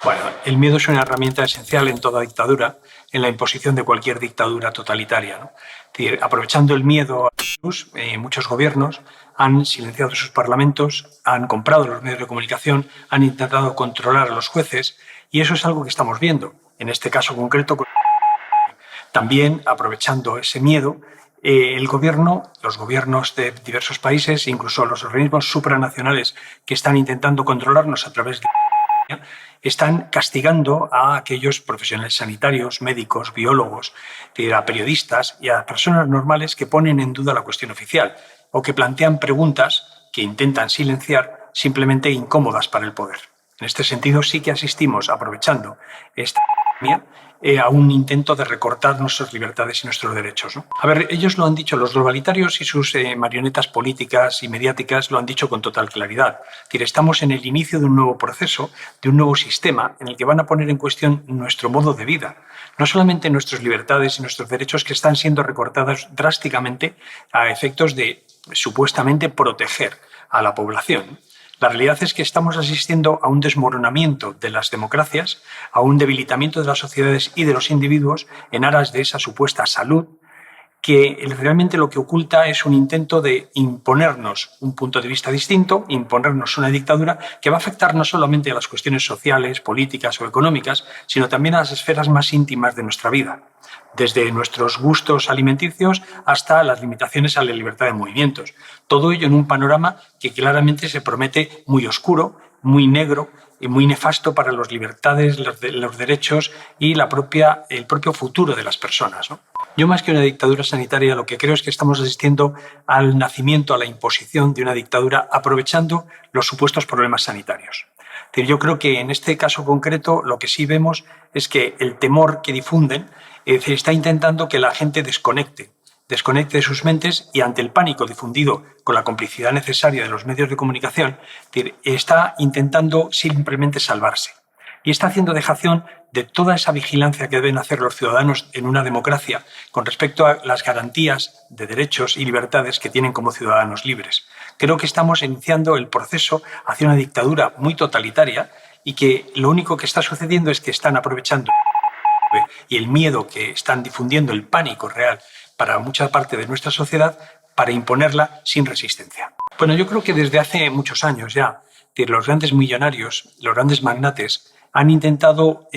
Bueno, el miedo es una herramienta esencial en toda dictadura, en la imposición de cualquier dictadura totalitaria, ¿no? Es decir, aprovechando el miedo, muchos gobiernos han silenciado sus parlamentos, han comprado los medios de comunicación, han intentado controlar a los jueces, y eso es algo que estamos viendo. En este caso concreto, también aprovechando ese miedo, los gobiernos de diversos países, incluso los organismos supranacionales que están intentando controlarnos a través de están castigando a aquellos profesionales sanitarios, médicos, biólogos, a periodistas y a personas normales que ponen en duda la cuestión oficial o que plantean preguntas que intentan silenciar, simplemente incómodas para el poder. En este sentido, sí que asistimos, aprovechando esta pandemia, a un intento de recortar nuestras libertades y nuestros derechos, ¿no? A ver, ellos lo han dicho, los globalitarios y sus marionetas políticas y mediáticas lo han dicho con total claridad. Es decir, estamos en el inicio de un nuevo proceso, de un nuevo sistema en el que van a poner en cuestión nuestro modo de vida. No solamente nuestras libertades y nuestros derechos que están siendo recortados drásticamente a efectos de supuestamente proteger a la población. La realidad es que estamos asistiendo a un desmoronamiento de las democracias, a un debilitamiento de las sociedades y de los individuos en aras de esa supuesta salud, que realmente lo que oculta es un intento de imponernos un punto de vista distinto, imponernos una dictadura que va a afectar no solamente a las cuestiones sociales, políticas o económicas, sino también a las esferas más íntimas de nuestra vida, desde nuestros gustos alimenticios hasta las limitaciones a la libertad de movimientos. Todo ello en un panorama que claramente se promete muy oscuro, muy negro y muy nefasto para las libertades, los derechos y el propio futuro de las personas, ¿no? Yo, más que una dictadura sanitaria, lo que creo es que estamos asistiendo al nacimiento, a la imposición de una dictadura aprovechando los supuestos problemas sanitarios. Es decir, yo creo que en este caso concreto lo que sí vemos es que el temor que difunden está intentando que la gente desconecte de sus mentes y ante el pánico difundido con la complicidad necesaria de los medios de comunicación, está intentando simplemente salvarse. Y está haciendo dejación de toda esa vigilancia que deben hacer los ciudadanos en una democracia con respecto a las garantías de derechos y libertades que tienen como ciudadanos libres. Creo que estamos iniciando el proceso hacia una dictadura muy totalitaria y que lo único que está sucediendo es que están aprovechando y el miedo que están difundiendo, el pánico real para mucha parte de nuestra sociedad, para imponerla sin resistencia. Bueno, yo creo que desde hace muchos años ya, los grandes millonarios, los grandes magnates, han intentado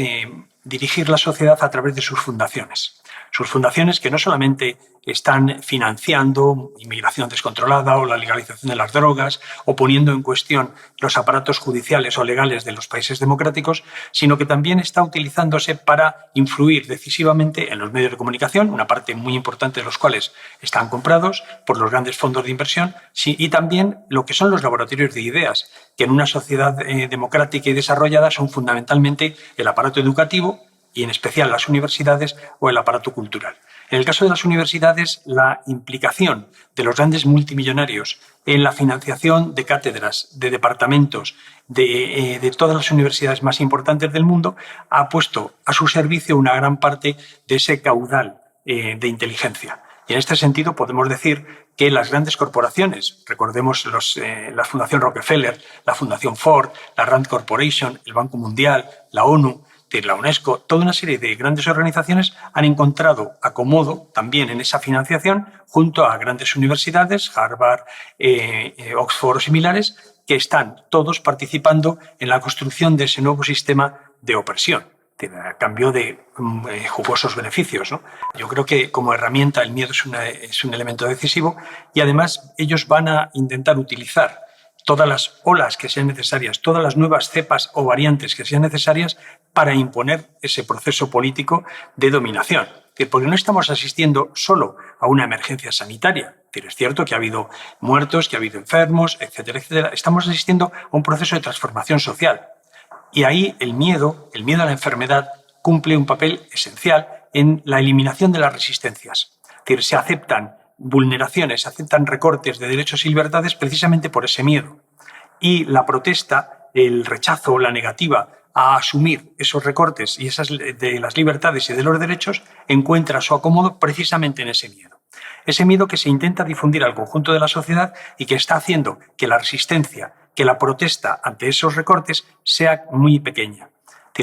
dirigir la sociedad a través de sus fundaciones. Sus fundaciones que no solamente están financiando inmigración descontrolada o la legalización de las drogas o poniendo en cuestión los aparatos judiciales o legales de los países democráticos, sino que también está utilizándose para influir decisivamente en los medios de comunicación, una parte muy importante de los cuales están comprados por los grandes fondos de inversión, y también lo que son los laboratorios de ideas, que en una sociedad democrática y desarrollada son fundamentalmente el aparato educativo y en especial las universidades o el aparato cultural. En el caso de las universidades, la implicación de los grandes multimillonarios en la financiación de cátedras, de departamentos, de todas las universidades más importantes del mundo, ha puesto a su servicio una gran parte de ese caudal de inteligencia. Y en este sentido podemos decir que las grandes corporaciones, recordemos la Fundación Rockefeller, la Fundación Ford, la Rand Corporation, el Banco Mundial, la ONU, la UNESCO, toda una serie de grandes organizaciones han encontrado acomodo también en esa financiación junto a grandes universidades, Harvard, Oxford o similares, que están todos participando en la construcción de ese nuevo sistema de opresión, a cambio de jugosos beneficios, ¿no? Yo creo que como herramienta el miedo es un elemento decisivo y además ellos van a intentar utilizar todas las olas que sean necesarias, todas las nuevas cepas o variantes que sean necesarias para imponer ese proceso político de dominación. Porque no estamos asistiendo solo a una emergencia sanitaria. Es cierto que ha habido muertos, que ha habido enfermos, etcétera, etcétera. Estamos asistiendo a un proceso de transformación social. Y ahí el miedo a la enfermedad cumple un papel esencial en la eliminación de las resistencias. Es decir, se aceptan vulneraciones, se aceptan recortes de derechos y libertades precisamente por ese miedo. Y la protesta, el rechazo o la negativa a asumir esos recortes y esas de las libertades y de los derechos encuentra su acomodo precisamente en ese miedo. Ese miedo que se intenta difundir al conjunto de la sociedad y que está haciendo que la resistencia, que la protesta ante esos recortes sea muy pequeña.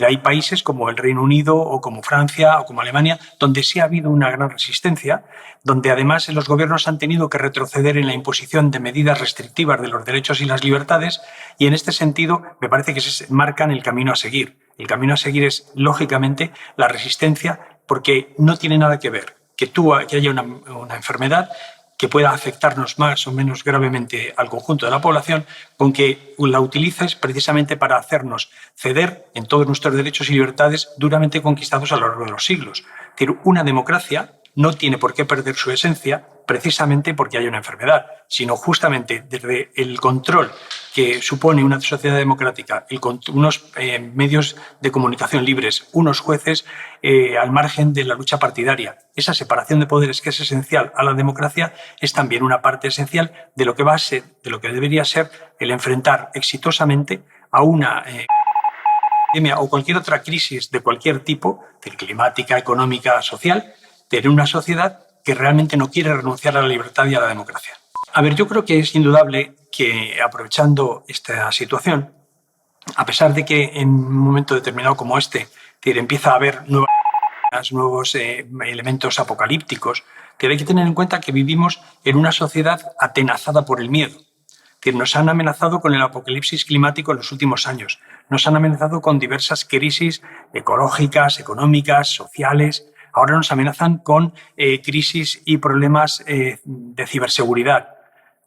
Hay países como el Reino Unido o como Francia o como Alemania donde sí ha habido una gran resistencia, donde además los gobiernos han tenido que retroceder en la imposición de medidas restrictivas de los derechos y las libertades, y en este sentido me parece que se marcan el camino a seguir. El camino a seguir es, lógicamente, la resistencia, porque no tiene nada que ver que haya una enfermedad que pueda afectarnos más o menos gravemente al conjunto de la población, con que la utilices precisamente para hacernos ceder en todos nuestros derechos y libertades duramente conquistados a lo largo de los siglos. Es decir, una democracia no tiene por qué perder su esencia precisamente porque hay una enfermedad, sino justamente desde el control que supone una sociedad democrática, unos medios de comunicación libres, unos jueces al margen de la lucha partidaria. Esa separación de poderes que es esencial a la democracia es también una parte esencial de lo que va a ser, de lo que debería ser el enfrentar exitosamente a una pandemia o cualquier otra crisis de cualquier tipo, climática, económica, social, de una sociedad que realmente no quiere renunciar a la libertad y a la democracia. A ver, yo creo que es indudable que, aprovechando esta situación, a pesar de que en un momento determinado como este empieza a haber nuevos elementos apocalípticos, hay que tener en cuenta que vivimos en una sociedad atenazada por el miedo. Nos han amenazado con el apocalipsis climático en los últimos años, nos han amenazado con diversas crisis ecológicas, económicas, sociales. Ahora nos amenazan con crisis y problemas de ciberseguridad.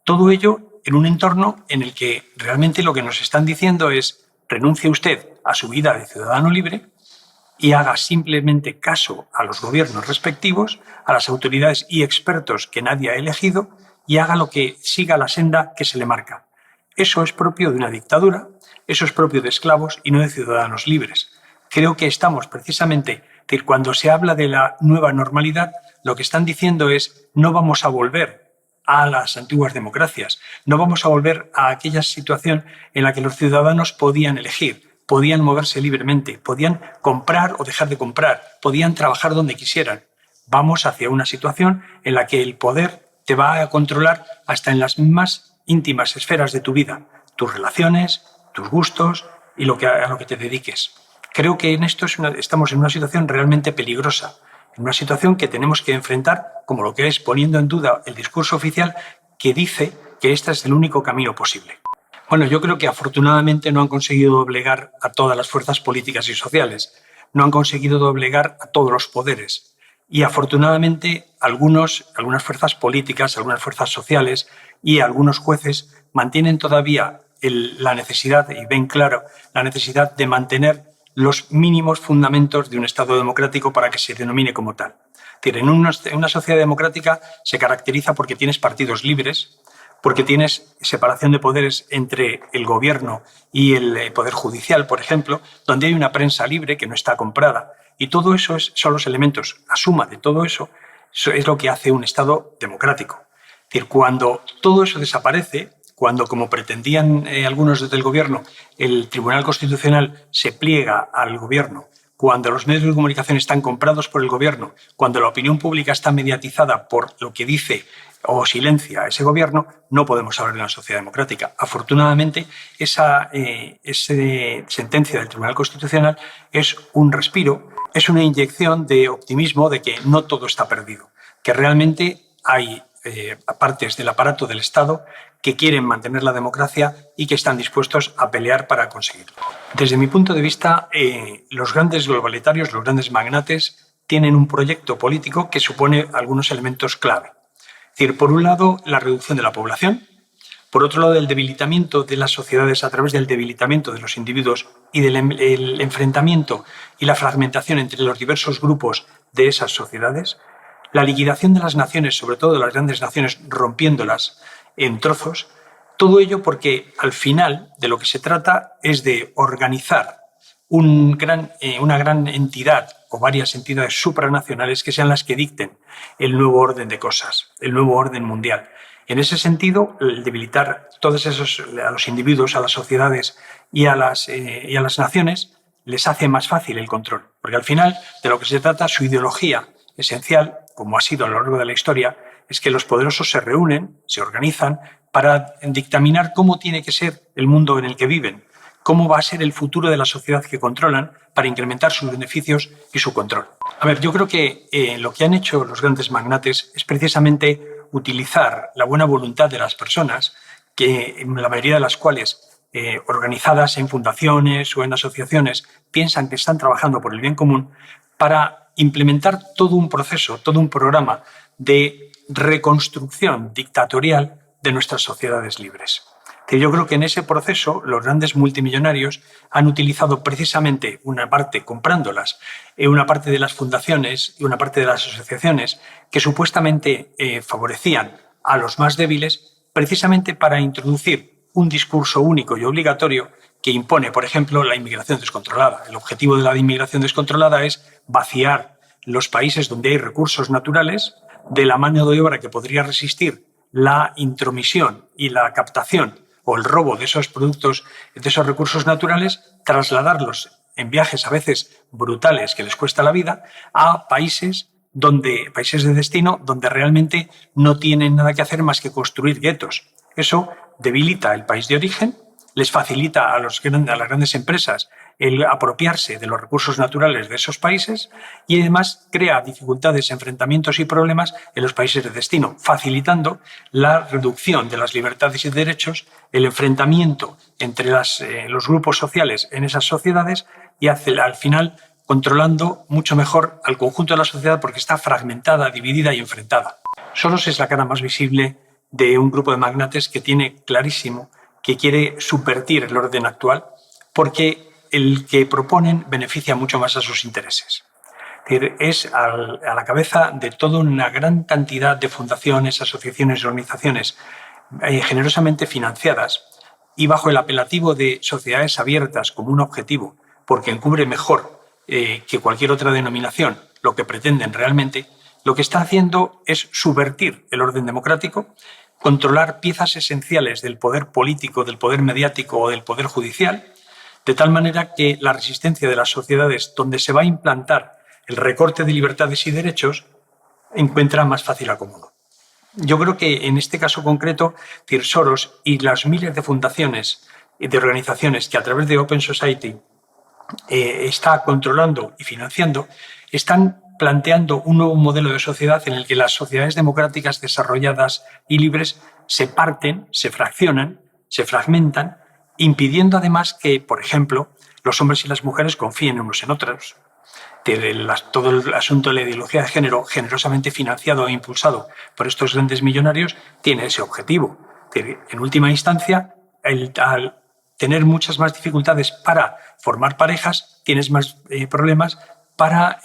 Todo ello en un entorno en el que realmente lo que nos están diciendo es: renuncie usted a su vida de ciudadano libre y haga simplemente caso a los gobiernos respectivos, a las autoridades y expertos que nadie ha elegido, y haga lo que siga la senda que se le marca. Eso es propio de una dictadura, eso es propio de esclavos y no de ciudadanos libres. Creo que estamos precisamente, cuando se habla de la nueva normalidad, lo que están diciendo es: no vamos a volver a las antiguas democracias, no vamos a volver a aquella situación en la que los ciudadanos podían elegir, podían moverse libremente, podían comprar o dejar de comprar, podían trabajar donde quisieran. Vamos hacia una situación en la que el poder te va a controlar hasta en las más íntimas esferas de tu vida, tus relaciones, tus gustos y a lo que te dediques. Creo que en esto estamos en una situación realmente peligrosa, en una situación que tenemos que enfrentar como lo que es, poniendo en duda el discurso oficial que dice que este es el único camino posible. Bueno, yo creo que afortunadamente no han conseguido doblegar a todas las fuerzas políticas y sociales, no han conseguido doblegar a todos los poderes. Y afortunadamente algunas fuerzas políticas, algunas fuerzas sociales y algunos jueces mantienen todavía la necesidad, y ven claro la necesidad de mantener los mínimos fundamentos de un Estado democrático para que se denomine como tal. En una sociedad democrática se caracteriza porque tienes partidos libres, porque tienes separación de poderes entre el gobierno y el poder judicial, por ejemplo, donde hay una prensa libre que no está comprada. Y todo eso son los elementos. La suma de todo eso es lo que hace un Estado democrático. Cuando todo eso desaparece, cuando, como pretendían algunos desde el gobierno, el Tribunal Constitucional se pliega al gobierno, cuando los medios de comunicación están comprados por el gobierno, cuando la opinión pública está mediatizada por lo que dice o silencia ese gobierno, no podemos hablar de una sociedad democrática. Afortunadamente, esa sentencia del Tribunal Constitucional es un respiro, es una inyección de optimismo de que no todo está perdido, que realmente hay partes del aparato del Estado que quieren mantener la democracia y que están dispuestos a pelear para conseguirlo. Desde mi punto de vista, los grandes globalitarios, los grandes magnates, tienen un proyecto político que supone algunos elementos clave. Es decir, por un lado, la reducción de la población, por otro lado, el debilitamiento de las sociedades a través del debilitamiento de los individuos y del enfrentamiento y la fragmentación entre los diversos grupos de esas sociedades, la liquidación de las naciones, sobre todo de las grandes naciones, rompiéndolas en trozos. Todo ello porque al final de lo que se trata es de organizar una gran entidad o varias entidades supranacionales que sean las que dicten el nuevo orden de cosas, el nuevo orden mundial. En ese sentido, el debilitar todos esos, a los individuos, a las sociedades y a las naciones, les hace más fácil el control. Porque al final de lo que se trata, su ideología esencial, como ha sido a lo largo de la historia, es que los poderosos se reúnen, se organizan para dictaminar cómo tiene que ser el mundo en el que viven, cómo va a ser el futuro de la sociedad que controlan para incrementar sus beneficios y su control. A ver, yo creo que lo que han hecho los grandes magnates es precisamente utilizar la buena voluntad de las personas, que la mayoría de las cuales organizadas en fundaciones o en asociaciones piensan que están trabajando por el bien común, para implementar todo un proceso, todo un programa de reconstrucción dictatorial de nuestras sociedades libres. Que yo creo que en ese proceso los grandes multimillonarios han utilizado precisamente una parte comprándolas, una parte de las fundaciones y una parte de las asociaciones que supuestamente favorecían a los más débiles, precisamente para introducir un discurso único y obligatorio que impone, por ejemplo, la inmigración descontrolada. El objetivo de la inmigración descontrolada es vaciar los países donde hay recursos naturales de la mano de obra que podría resistir la intromisión y la captación o el robo de esos productos, de esos recursos naturales, trasladarlos en viajes a veces brutales que les cuesta la vida a países de destino donde realmente no tienen nada que hacer más que construir guetos. Eso debilita el país de origen, les facilita a las grandes empresas el apropiarse de los recursos naturales de esos países y además crea dificultades, enfrentamientos y problemas en los países de destino, facilitando la reducción de las libertades y derechos, el enfrentamiento entre los grupos sociales en esas sociedades y al final controlando mucho mejor al conjunto de la sociedad porque está fragmentada, dividida y enfrentada. Soros es la cara más visible de un grupo de magnates que tiene clarísimo que quiere subvertir el orden actual porque el que proponen beneficia mucho más a sus intereses. Es a la cabeza de toda una gran cantidad de fundaciones, asociaciones y organizaciones generosamente financiadas y bajo el apelativo de sociedades abiertas como un objetivo, porque encubre mejor que cualquier otra denominación lo que pretenden realmente, lo que está haciendo es subvertir el orden democrático, controlar piezas esenciales del poder político, del poder mediático o del poder judicial, de tal manera que la resistencia de las sociedades donde se va a implantar el recorte de libertades y derechos encuentra más fácil acomodo. Yo creo que en este caso concreto, Soros y las miles de fundaciones y de organizaciones que a través de Open Society está controlando y financiando, están planteando un nuevo modelo de sociedad en el que las sociedades democráticas desarrolladas y libres se parten, se fraccionan, se fragmentan, impidiendo además que, por ejemplo, los hombres y las mujeres confíen unos en otros. Todo el asunto de la ideología de género, generosamente financiado e impulsado por estos grandes millonarios, tiene ese objetivo. En última instancia, al tener muchas más dificultades para formar parejas, tienes más problemas para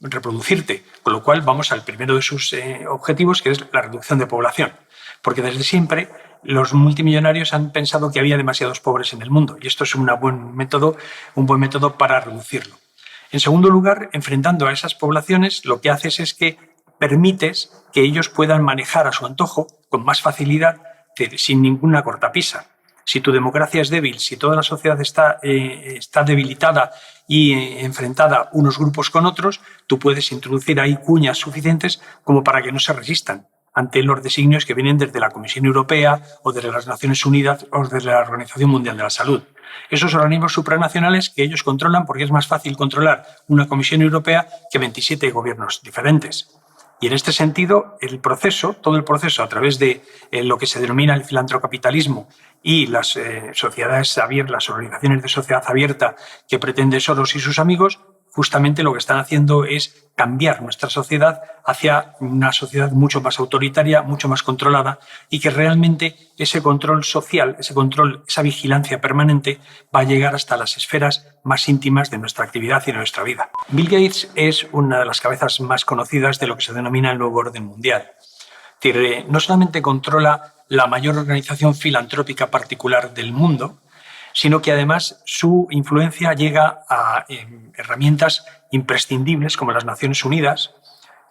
reproducirte, con lo cual vamos al primero de sus objetivos, que es la reducción de población. Porque desde siempre los multimillonarios han pensado que había demasiados pobres en el mundo y esto es un buen método para reducirlo. En segundo lugar, enfrentando a esas poblaciones, lo que haces es que permites que ellos puedan manejar a su antojo con más facilidad, sin ninguna cortapisa. Si tu democracia es débil, si toda la sociedad está debilitada y enfrentada unos grupos con otros, tú puedes introducir ahí cuñas suficientes como para que no se resistan ante los designios que vienen desde la Comisión Europea o desde las Naciones Unidas o desde la Organización Mundial de la Salud. Esos organismos supranacionales que ellos controlan porque es más fácil controlar una Comisión Europea que 27 gobiernos diferentes. Y en este sentido, todo el proceso a través de lo que se denomina el filantrocapitalismo y las sociedades abiertas, las organizaciones de sociedad abierta que pretende Soros y sus amigos, justamente lo que están haciendo es cambiar nuestra sociedad hacia una sociedad mucho más autoritaria, mucho más controlada y que realmente ese control social, esa vigilancia permanente va a llegar hasta las esferas más íntimas de nuestra actividad y de nuestra vida. Bill Gates es una de las cabezas más conocidas de lo que se denomina el nuevo orden mundial. Es decir, no solamente controla la mayor organización filantrópica particular del mundo, sino que además su influencia llega a herramientas imprescindibles como las Naciones Unidas,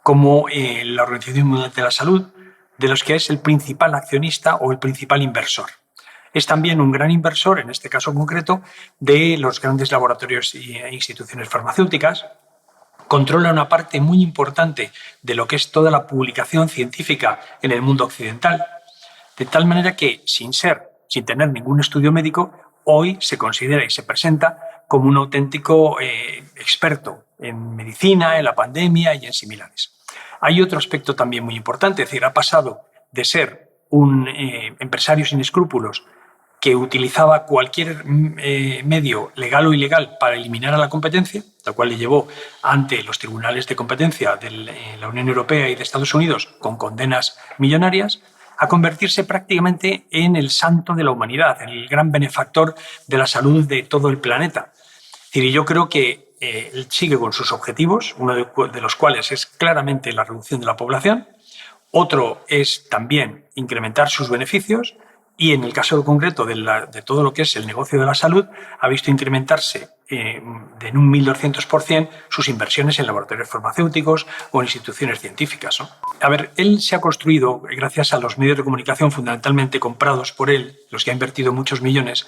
como la Organización Mundial de la Salud, de los que es el principal accionista o el principal inversor. Es también un gran inversor, en este caso concreto, de los grandes laboratorios e instituciones farmacéuticas. Controla una parte muy importante de lo que es toda la publicación científica en el mundo occidental, de tal manera que sin tener ningún estudio médico, hoy se considera y se presenta como un auténtico experto en medicina, en la pandemia y en similares. Hay otro aspecto también muy importante, es decir, ha pasado de ser un empresario sin escrúpulos que utilizaba cualquier medio legal o ilegal para eliminar a la competencia, lo cual le llevó ante los tribunales de competencia de la Unión Europea y de Estados Unidos con condenas millonarias, a convertirse prácticamente en el santo de la humanidad, en el gran benefactor de la salud de todo el planeta. Es decir, yo creo que él sigue con sus objetivos, uno de los cuales es claramente la reducción de la población, otro es también incrementar sus beneficios y en el caso concreto de todo lo que es el negocio de la salud ha visto incrementarse en un 1.200% sus inversiones en laboratorios farmacéuticos o en instituciones científicas, ¿no? A ver, él se ha construido, gracias a los medios de comunicación fundamentalmente comprados por él, los que ha invertido muchos millones,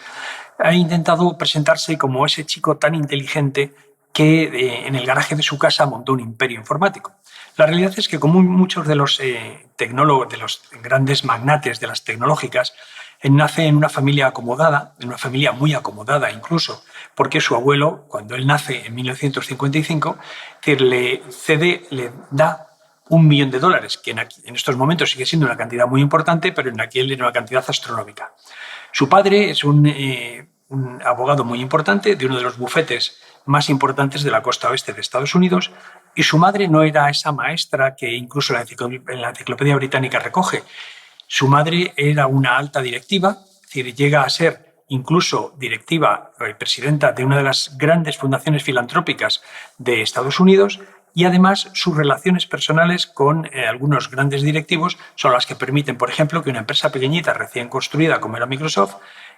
ha intentado presentarse como ese chico tan inteligente que en el garaje de su casa montó un imperio informático. La realidad es que, como muchos de los tecnólogos, de los grandes magnates de las tecnológicas, nace en una familia acomodada, en una familia muy acomodada incluso, porque su abuelo, cuando él nace en 1955, le da $1 millón, que en estos momentos sigue siendo una cantidad muy importante, pero en aquel era una cantidad astronómica. Su padre es un abogado muy importante de uno de los bufetes más importantes de la costa oeste de Estados Unidos, y su madre no era esa maestra que incluso en la enciclopedia británica recoge. Su madre era una alta directiva, es decir, llega a ser incluso directiva, presidenta de una de las grandes fundaciones filantrópicas de Estados Unidos, y además sus relaciones personales con algunos grandes directivos son las que permiten, por ejemplo, que una empresa pequeñita recién construida como era Microsoft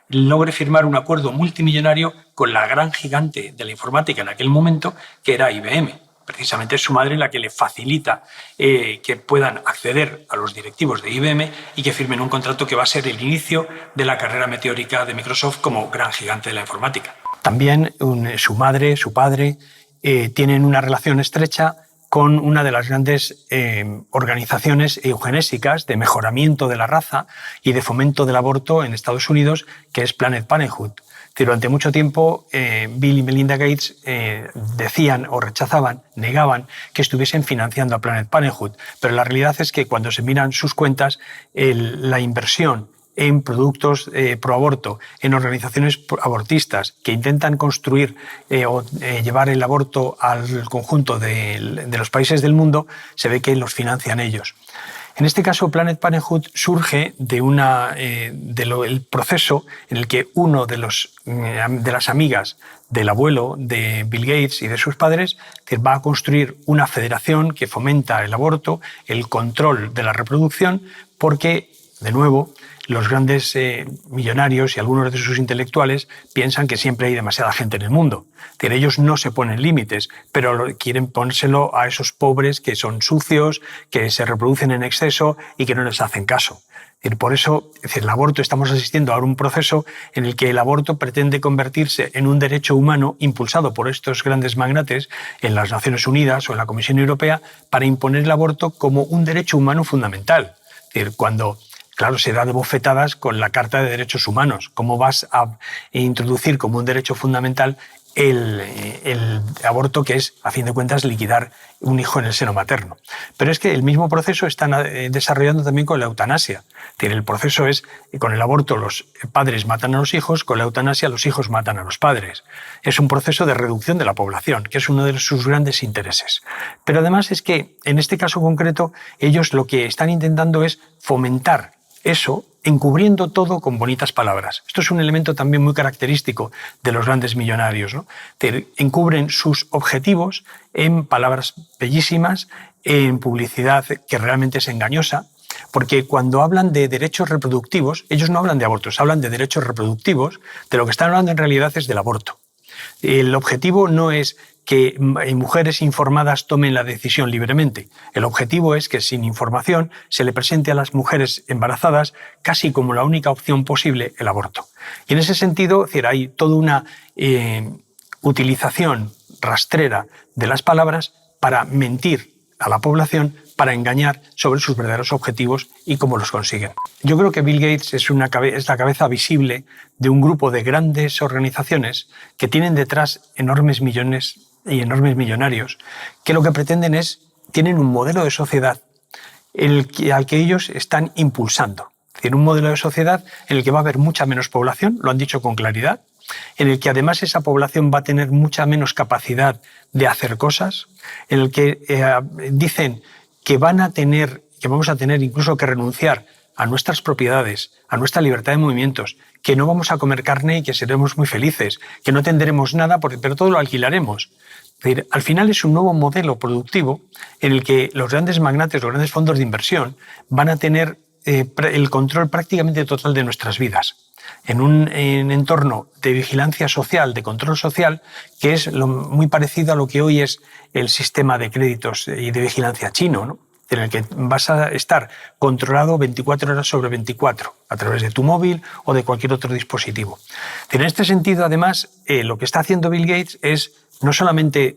logre firmar un acuerdo multimillonario con la gran gigante de la informática en aquel momento, que era IBM. Precisamente es su madre la que le facilita que puedan acceder a los directivos de IBM y que firmen un contrato que va a ser el inicio de la carrera meteórica de Microsoft como gran gigante de la informática. También su madre, su padre, tienen una relación estrecha con una de las grandes organizaciones eugenésicas de mejoramiento de la raza y de fomento del aborto en Estados Unidos, que es Planned Parenthood. Durante mucho tiempo, Bill y Melinda Gates decían o rechazaban, negaban que estuviesen financiando a Planned Parenthood, pero la realidad es que cuando se miran sus cuentas, la inversión en productos pro aborto, en organizaciones abortistas que intentan construir o llevar el aborto al conjunto de los países del mundo, se ve que los financian ellos. En este caso, Planned Parenthood surge del proceso en el que uno de las amigas del abuelo de Bill Gates y de sus padres va a construir una federación que fomenta el aborto, el control de la reproducción, porque, de nuevo, los grandes millonarios y algunos de sus intelectuales piensan que siempre hay demasiada gente en el mundo. Ellos no se ponen límites, pero quieren ponérselo a esos pobres que son sucios, que se reproducen en exceso y que no les hacen caso. Por eso, el aborto, estamos asistiendo ahora a un proceso en el que el aborto pretende convertirse en un derecho humano impulsado por estos grandes magnates en las Naciones Unidas o en la Comisión Europea para imponer el aborto como un derecho humano fundamental. Cuando claro, se da de bofetadas con la Carta de Derechos Humanos. ¿Cómo vas a introducir como un derecho fundamental el aborto, que es, a fin de cuentas, liquidar un hijo en el seno materno? Pero es que el mismo proceso están desarrollando también con la eutanasia. El proceso es, con el aborto los padres matan a los hijos, con la eutanasia los hijos matan a los padres. Es un proceso de reducción de la población, que es uno de sus grandes intereses. Pero además es que, en este caso concreto, ellos lo que están intentando es fomentar eso, encubriendo todo con bonitas palabras. Esto es un elemento también muy característico de los grandes millonarios, ¿no? Encubren sus objetivos en palabras bellísimas, en publicidad que realmente es engañosa, porque cuando hablan de derechos reproductivos, ellos no hablan de abortos, hablan de derechos reproductivos, de lo que están hablando en realidad es del aborto. El objetivo no es que mujeres informadas tomen la decisión libremente. El objetivo es que sin información se le presente a las mujeres embarazadas casi como la única opción posible el aborto. Y en ese sentido, hay toda una utilización rastrera de las palabras para mentir a la población para engañar sobre sus verdaderos objetivos y cómo los consiguen. Yo creo que Bill Gates es la cabeza visible de un grupo de grandes organizaciones que tienen detrás enormes millones y enormes millonarios, que lo que pretenden tienen un modelo de sociedad al que ellos están impulsando. Es decir, un modelo de sociedad en el que va a haber mucha menos población, lo han dicho con claridad, en el que además esa población va a tener mucha menos capacidad de hacer cosas, en el que dicen que vamos a tener incluso que renunciar a nuestras propiedades, a nuestra libertad de movimientos, que no vamos a comer carne y que seremos muy felices, que no tendremos nada, pero todo lo alquilaremos. Es decir, al final es un nuevo modelo productivo en el que los grandes magnates, los grandes fondos de inversión van a tener el control prácticamente total de nuestras vidas, en un entorno de vigilancia social, de control social, que es muy parecido a lo que hoy es el sistema de créditos y de vigilancia chino, ¿no? En el que vas a estar controlado 24 horas sobre 24 a través de tu móvil o de cualquier otro dispositivo. En este sentido, además, lo que está haciendo Bill Gates es no solamente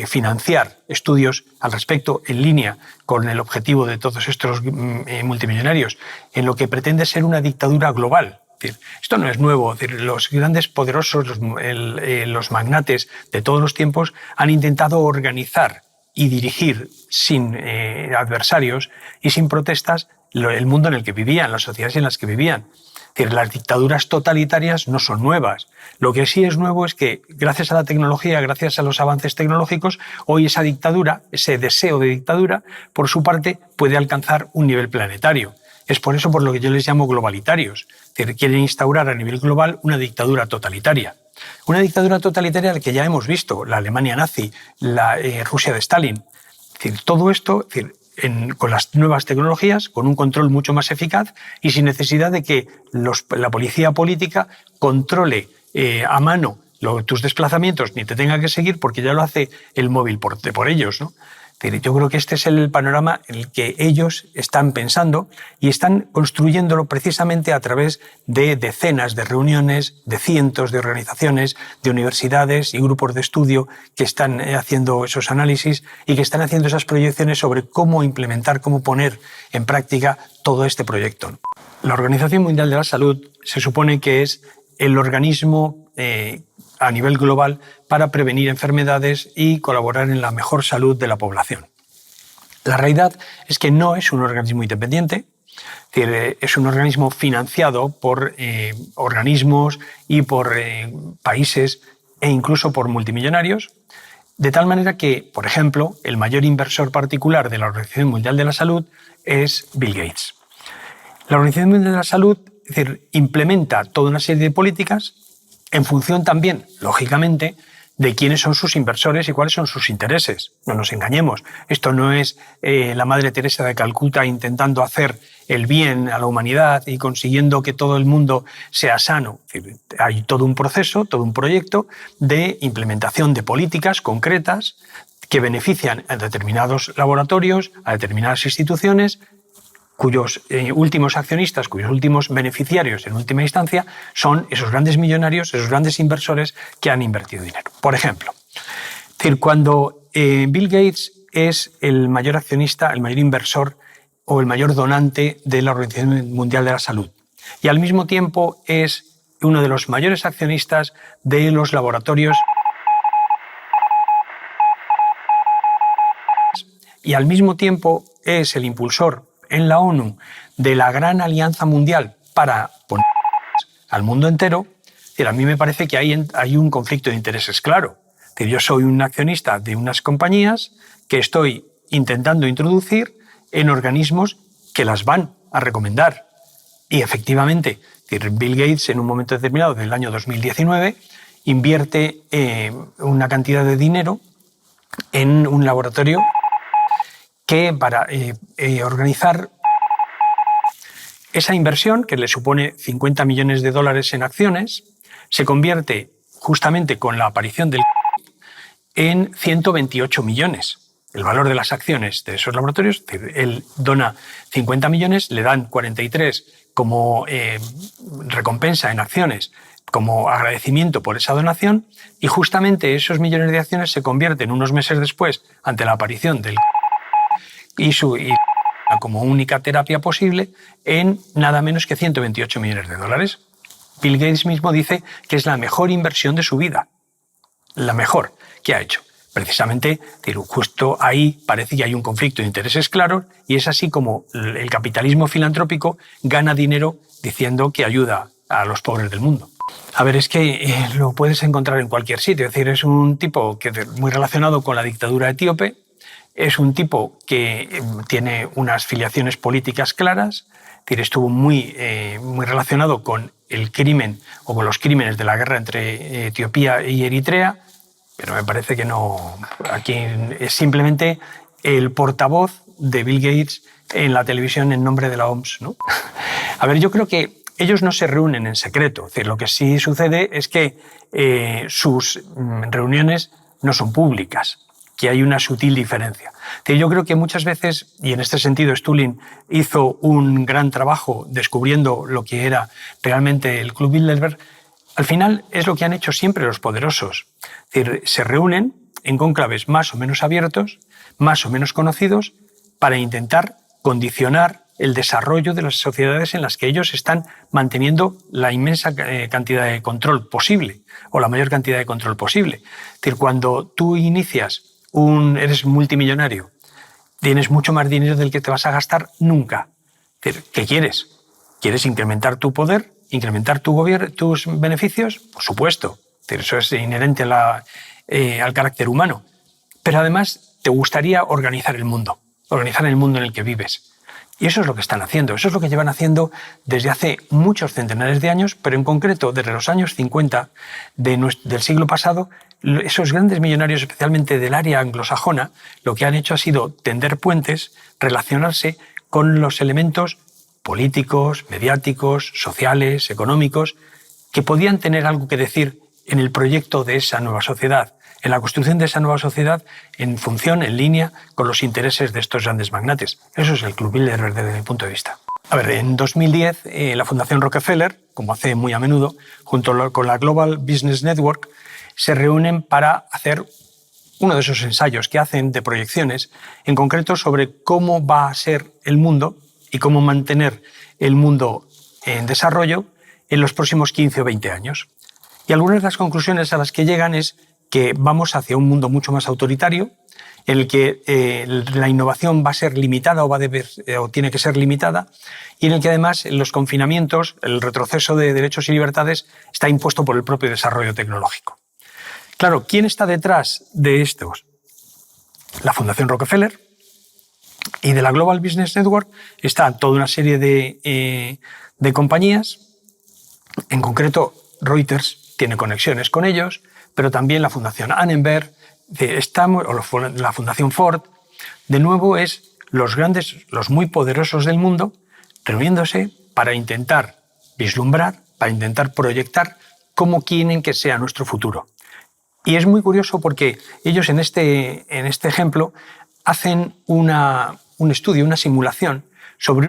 financiar estudios al respecto en línea con el objetivo de todos estos multimillonarios, en lo que pretende ser una dictadura global. Esto no es nuevo. Los grandes poderosos, los magnates de todos los tiempos han intentado organizar y dirigir sin adversarios y sin protestas el mundo en el que vivían, las sociedades en las que vivían. Es decir, las dictaduras totalitarias no son nuevas. Lo que sí es nuevo es que gracias a la tecnología, gracias a los avances tecnológicos, hoy esa dictadura, ese deseo de dictadura, por su parte, puede alcanzar un nivel planetario. Es por eso por lo que yo les llamo globalitarios. Es decir, quieren instaurar a nivel global una dictadura totalitaria. Una dictadura totalitaria la que ya hemos visto, la Alemania nazi, la Rusia de Stalin. Es decir, todo esto con las nuevas tecnologías, con un control mucho más eficaz y sin necesidad de que la policía política controle a mano tus desplazamientos ni te tenga que seguir porque ya lo hace el móvil por ellos, ¿no? Yo creo que este es el panorama en el que ellos están pensando y están construyéndolo precisamente a través de decenas de reuniones, de cientos de organizaciones, de universidades y grupos de estudio que están haciendo esos análisis y que están haciendo esas proyecciones sobre cómo implementar, cómo poner en práctica todo este proyecto. La Organización Mundial de la Salud se supone que es el organismo a nivel global para prevenir enfermedades y colaborar en la mejor salud de la población. La realidad es que no es un organismo independiente, es un organismo financiado por organismos y por países e incluso por multimillonarios, de tal manera que, por ejemplo, el mayor inversor particular de la Organización Mundial de la Salud es Bill Gates. La Organización Mundial de la Salud, es decir, implementa toda una serie de políticas en función también, lógicamente, de quiénes son sus inversores y cuáles son sus intereses. No nos engañemos. Esto no es la Madre Teresa de Calcuta intentando hacer el bien a la humanidad y consiguiendo que todo el mundo sea sano. Hay todo un proceso, todo un proyecto de implementación de políticas concretas que benefician a determinados laboratorios, a determinadas instituciones, cuyos últimos accionistas, cuyos últimos beneficiarios en última instancia son esos grandes millonarios, esos grandes inversores que han invertido dinero. Por ejemplo, cuando Bill Gates es el mayor accionista, el mayor inversor o el mayor donante de la Organización Mundial de la Salud y al mismo tiempo es uno de los mayores accionistas de los laboratorios y al mismo tiempo es el impulsor en la ONU de la gran alianza mundial para poner al mundo entero, a mí me parece que hay un conflicto de intereses claro. Yo soy un accionista de unas compañías que estoy intentando introducir en organismos que las van a recomendar. Y efectivamente, Bill Gates en un momento determinado del año 2019 invierte una cantidad de dinero en un laboratorio que para organizar esa inversión, que le supone $50 millones en acciones, se convierte justamente con la aparición del en 128 millones. El valor de las acciones de esos laboratorios, él dona 50 millones, le dan 43 como recompensa en acciones, como agradecimiento por esa donación, y justamente esos millones de acciones se convierten unos meses después, ante la aparición del y como única terapia posible en nada menos que 128 millones de dólares. Bill Gates mismo dice que es la mejor inversión de su vida, la mejor que ha hecho. Precisamente, justo ahí parece que hay un conflicto de intereses claros y es así como el capitalismo filantrópico gana dinero diciendo que ayuda a los pobres del mundo. A ver, es que lo puedes encontrar en cualquier sitio. Es decir, es un tipo que muy relacionado con la dictadura etíope, es un tipo que tiene unas filiaciones políticas claras, es decir, estuvo muy relacionado con el crimen o con los crímenes de la guerra entre Etiopía y Eritrea, pero me parece que no. Aquí es simplemente el portavoz de Bill Gates en la televisión en nombre de la OMS, ¿no? A ver, yo creo que ellos no se reúnen en secreto. Es decir, lo que sí sucede es que sus reuniones no son públicas, que hay una sutil diferencia. Es decir, yo creo que muchas veces, y en este sentido Stulin hizo un gran trabajo descubriendo lo que era realmente el Club Bilderberg, al final es lo que han hecho siempre los poderosos. Es decir, se reúnen en cónclaves más o menos abiertos, más o menos conocidos, para intentar condicionar el desarrollo de las sociedades en las que ellos están manteniendo la inmensa cantidad de control posible, o la mayor cantidad de control posible. Es decir, cuando tú inicias eres multimillonario, tienes mucho más dinero del que te vas a gastar nunca. Es decir, ¿qué quieres? ¿Quieres incrementar tu poder? ¿Incrementar tus beneficios? Por supuesto. Es decir, eso es inherente al carácter humano. Pero además te gustaría organizar el mundo en el que vives. Y eso es lo que están haciendo, eso es lo que llevan haciendo desde hace muchos centenares de años, pero en concreto desde los años 50 del siglo pasado, esos grandes millonarios, especialmente del área anglosajona, lo que han hecho ha sido tender puentes, relacionarse con los elementos políticos, mediáticos, sociales, económicos, que podían tener algo que decir en el proyecto de esa nueva sociedad, en la construcción de esa nueva sociedad en función, en línea con los intereses de estos grandes magnates. Eso es el Club Bilderberg desde mi punto de vista. A ver, en 2010 la Fundación Rockefeller, como hace muy a menudo, junto con la Global Business Network, se reúnen para hacer uno de esos ensayos que hacen de proyecciones, en concreto sobre cómo va a ser el mundo y cómo mantener el mundo en desarrollo en los próximos 15 o 20 años. Y algunas de las conclusiones a las que llegan es que vamos hacia un mundo mucho más autoritario, en el que la innovación va a ser limitada o tiene que ser limitada, y en el que además los confinamientos, el retroceso de derechos y libertades está impuesto por el propio desarrollo tecnológico. Claro, ¿quién está detrás de estos? La Fundación Rockefeller, y de la Global Business Network está toda una serie de compañías, en concreto Reuters tiene conexiones con ellos, pero también la Fundación Annenberg, o la Fundación Ford. De nuevo es los muy poderosos del mundo reuniéndose para intentar vislumbrar, para intentar proyectar cómo quieren que sea nuestro futuro. Y es muy curioso porque ellos en este ejemplo hacen un estudio, una simulación sobre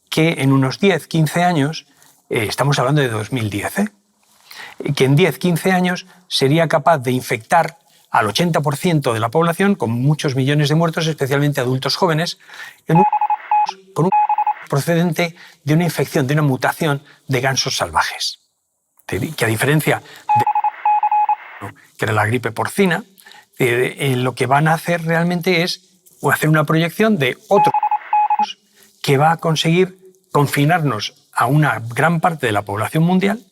que en unos 10, 15 años, estamos hablando de 2010, que en 10, 15 años sería capaz de infectar al 80% de la población, con muchos millones de muertos, especialmente adultos jóvenes, con un procedente de una infección, de una mutación de gansos salvajes. Que a diferencia de que era la gripe porcina, lo que van a hacer realmente es hacer una proyección de otro que va a conseguir confinarnos a una gran parte de la población mundial,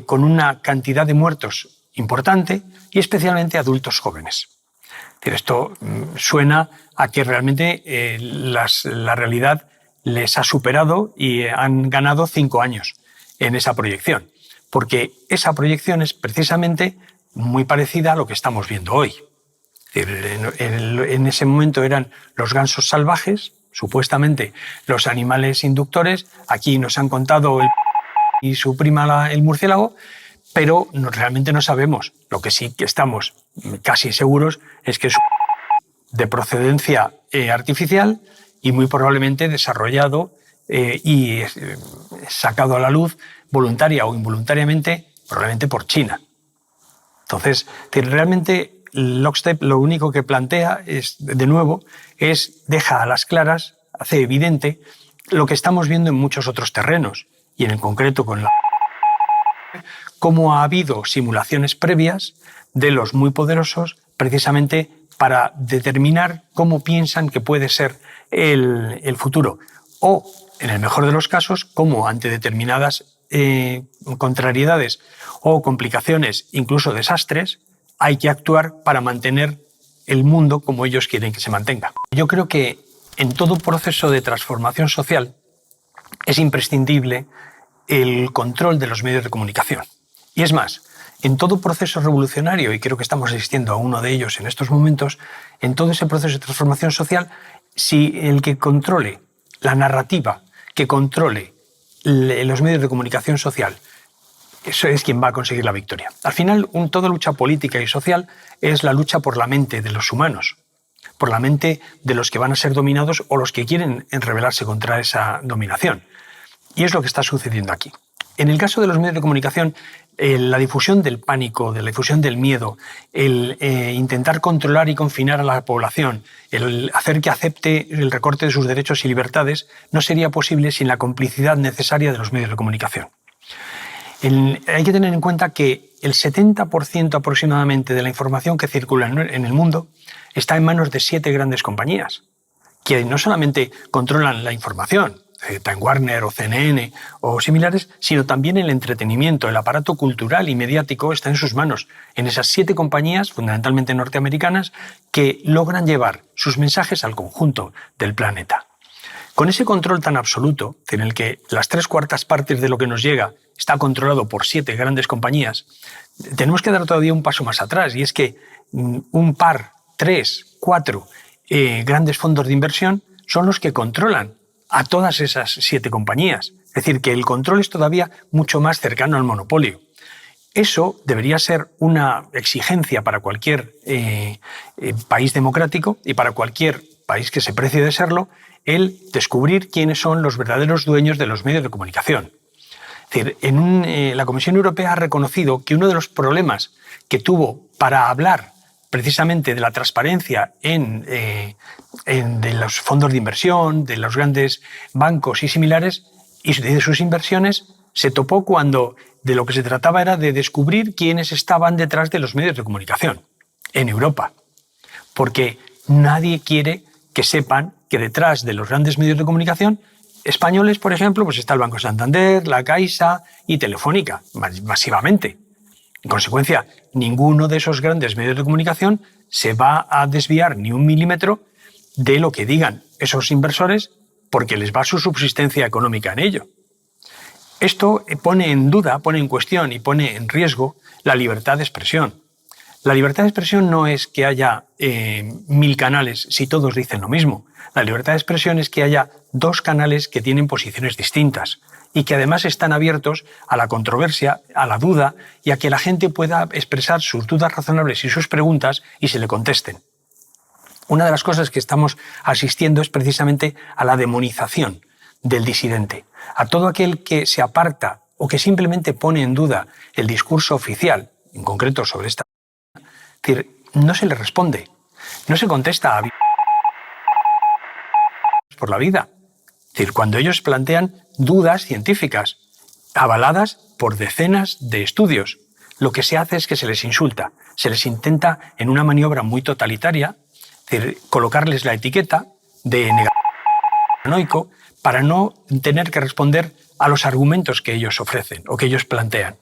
con una cantidad de muertos importante y especialmente adultos jóvenes. Esto suena a que realmente la realidad les ha superado y han ganado 5 años en esa proyección, porque esa proyección es precisamente muy parecida a lo que estamos viendo hoy. En ese momento eran los gansos salvajes, supuestamente los animales inductores. Aquí nos han contado y su prima el murciélago, pero realmente no sabemos. Lo que sí que estamos casi seguros es que es de procedencia artificial y muy probablemente desarrollado y sacado a la luz voluntaria o involuntariamente, probablemente por China. Entonces, realmente Lockstep lo único que plantea es, de nuevo, deja a las claras, hace evidente lo que estamos viendo en muchos otros terrenos, y en concreto con cómo ha habido simulaciones previas de los muy poderosos precisamente para determinar cómo piensan que puede ser el futuro. O, en el mejor de los casos, cómo ante determinadas contrariedades o complicaciones, incluso desastres, hay que actuar para mantener el mundo como ellos quieren que se mantenga. Yo creo que en todo proceso de transformación social es imprescindible el control de los medios de comunicación. Y es más, en todo proceso revolucionario, y creo que estamos asistiendo a uno de ellos en estos momentos, en todo ese proceso de transformación social, si el que controle la narrativa, que controle los medios de comunicación social, eso es quien va a conseguir la victoria. Al final, toda lucha política y social es la lucha por la mente de los humanos, por la mente de los que van a ser dominados o los que quieren rebelarse contra esa dominación. Y es lo que está sucediendo aquí. En el caso de los medios de comunicación, la difusión del pánico, de la difusión del miedo, el intentar controlar y confinar a la población, el hacer que acepte el recorte de sus derechos y libertades, no sería posible sin la complicidad necesaria de los medios de comunicación. Hay que tener en cuenta que el 70% aproximadamente de la información que circula en el mundo está en manos de 7 grandes compañías, que no solamente controlan la información, Time Warner o CNN o similares, sino también el entretenimiento, el aparato cultural y mediático está en sus manos, en esas 7 compañías, fundamentalmente norteamericanas, que logran llevar sus mensajes al conjunto del planeta. Con ese control tan absoluto, en el que las 3/4 partes de lo que nos llega está controlado por 7 grandes compañías, tenemos que dar todavía un paso más atrás, y es que un par, 3, 4 grandes fondos de inversión son los que controlan a todas esas 7 compañías. Es decir, que el control es todavía mucho más cercano al monopolio. Eso debería ser una exigencia para cualquier país democrático y para cualquier país que se precie de serlo, el descubrir quiénes son los verdaderos dueños de los medios de comunicación. Es decir, la Comisión Europea ha reconocido que uno de los problemas que tuvo para hablar precisamente de la transparencia de los fondos de inversión, de los grandes bancos y similares, y de sus inversiones, se topó cuando de lo que se trataba era de descubrir quiénes estaban detrás de los medios de comunicación en Europa. Porque nadie quiere que sepan que detrás de los grandes medios de comunicación españoles, por ejemplo, pues está el Banco Santander, la Caixa y Telefónica, masivamente. En consecuencia, ninguno de esos grandes medios de comunicación se va a desviar ni un milímetro de lo que digan esos inversores porque les va su subsistencia económica en ello. Esto pone en duda, pone en cuestión y pone en riesgo la libertad de expresión. La libertad de expresión no es que haya 1000 canales si todos dicen lo mismo. La libertad de expresión es que haya 2 canales que tienen posiciones distintas y que además están abiertos a la controversia, a la duda y a que la gente pueda expresar sus dudas razonables y sus preguntas y se le contesten. Una de las cosas que estamos asistiendo es precisamente a la demonización del disidente, a todo aquel que se aparta o que simplemente pone en duda el discurso oficial, en concreto sobre esta. Es decir, no se le responde, no se contesta a por la vida. Es decir, cuando ellos plantean dudas científicas avaladas por decenas de estudios, lo que se hace es que se les insulta, se les intenta en una maniobra muy totalitaria, es decir, colocarles la etiqueta de paranoico para no tener que responder a los argumentos que ellos ofrecen o que ellos plantean.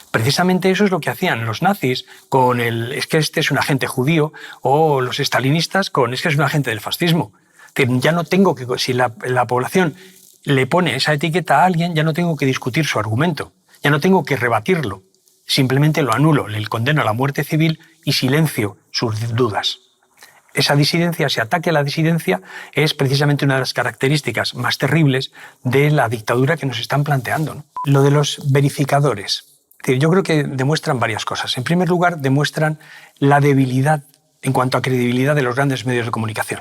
Precisamente eso es lo que hacían los nazis con es que este es un agente judío, o los estalinistas con es que es un agente del fascismo. Es decir, ya no tengo que, si la población le pone esa etiqueta a alguien, ya no tengo que discutir su argumento, ya no tengo que rebatirlo, simplemente lo anulo, le condeno a la muerte civil y silencio sus dudas. Esa disidencia, ese ataque a la disidencia, es precisamente una de las características más terribles de la dictadura que nos están planteando, ¿no? Lo de los verificadores. Es decir, yo creo que demuestran varias cosas. En primer lugar, demuestran la debilidad en cuanto a credibilidad de los grandes medios de comunicación.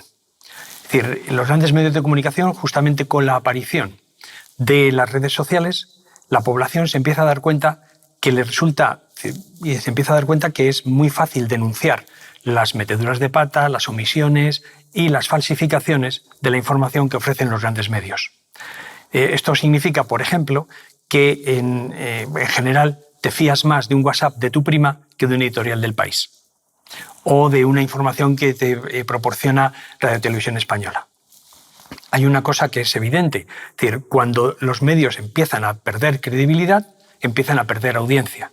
Es decir, los grandes medios de comunicación, justamente con la aparición de las redes sociales, la población se empieza a dar cuenta que le resulta, y se empieza a dar cuenta que es muy fácil denunciar las meteduras de pata, las omisiones y las falsificaciones de la información que ofrecen los grandes medios. Esto significa, por ejemplo, que en general te fías más de un WhatsApp de tu prima que de un editorial del País o de una información que te proporciona Radio Televisión Española. Hay una cosa que es evidente, es decir, cuando los medios empiezan a perder credibilidad, empiezan a perder audiencia.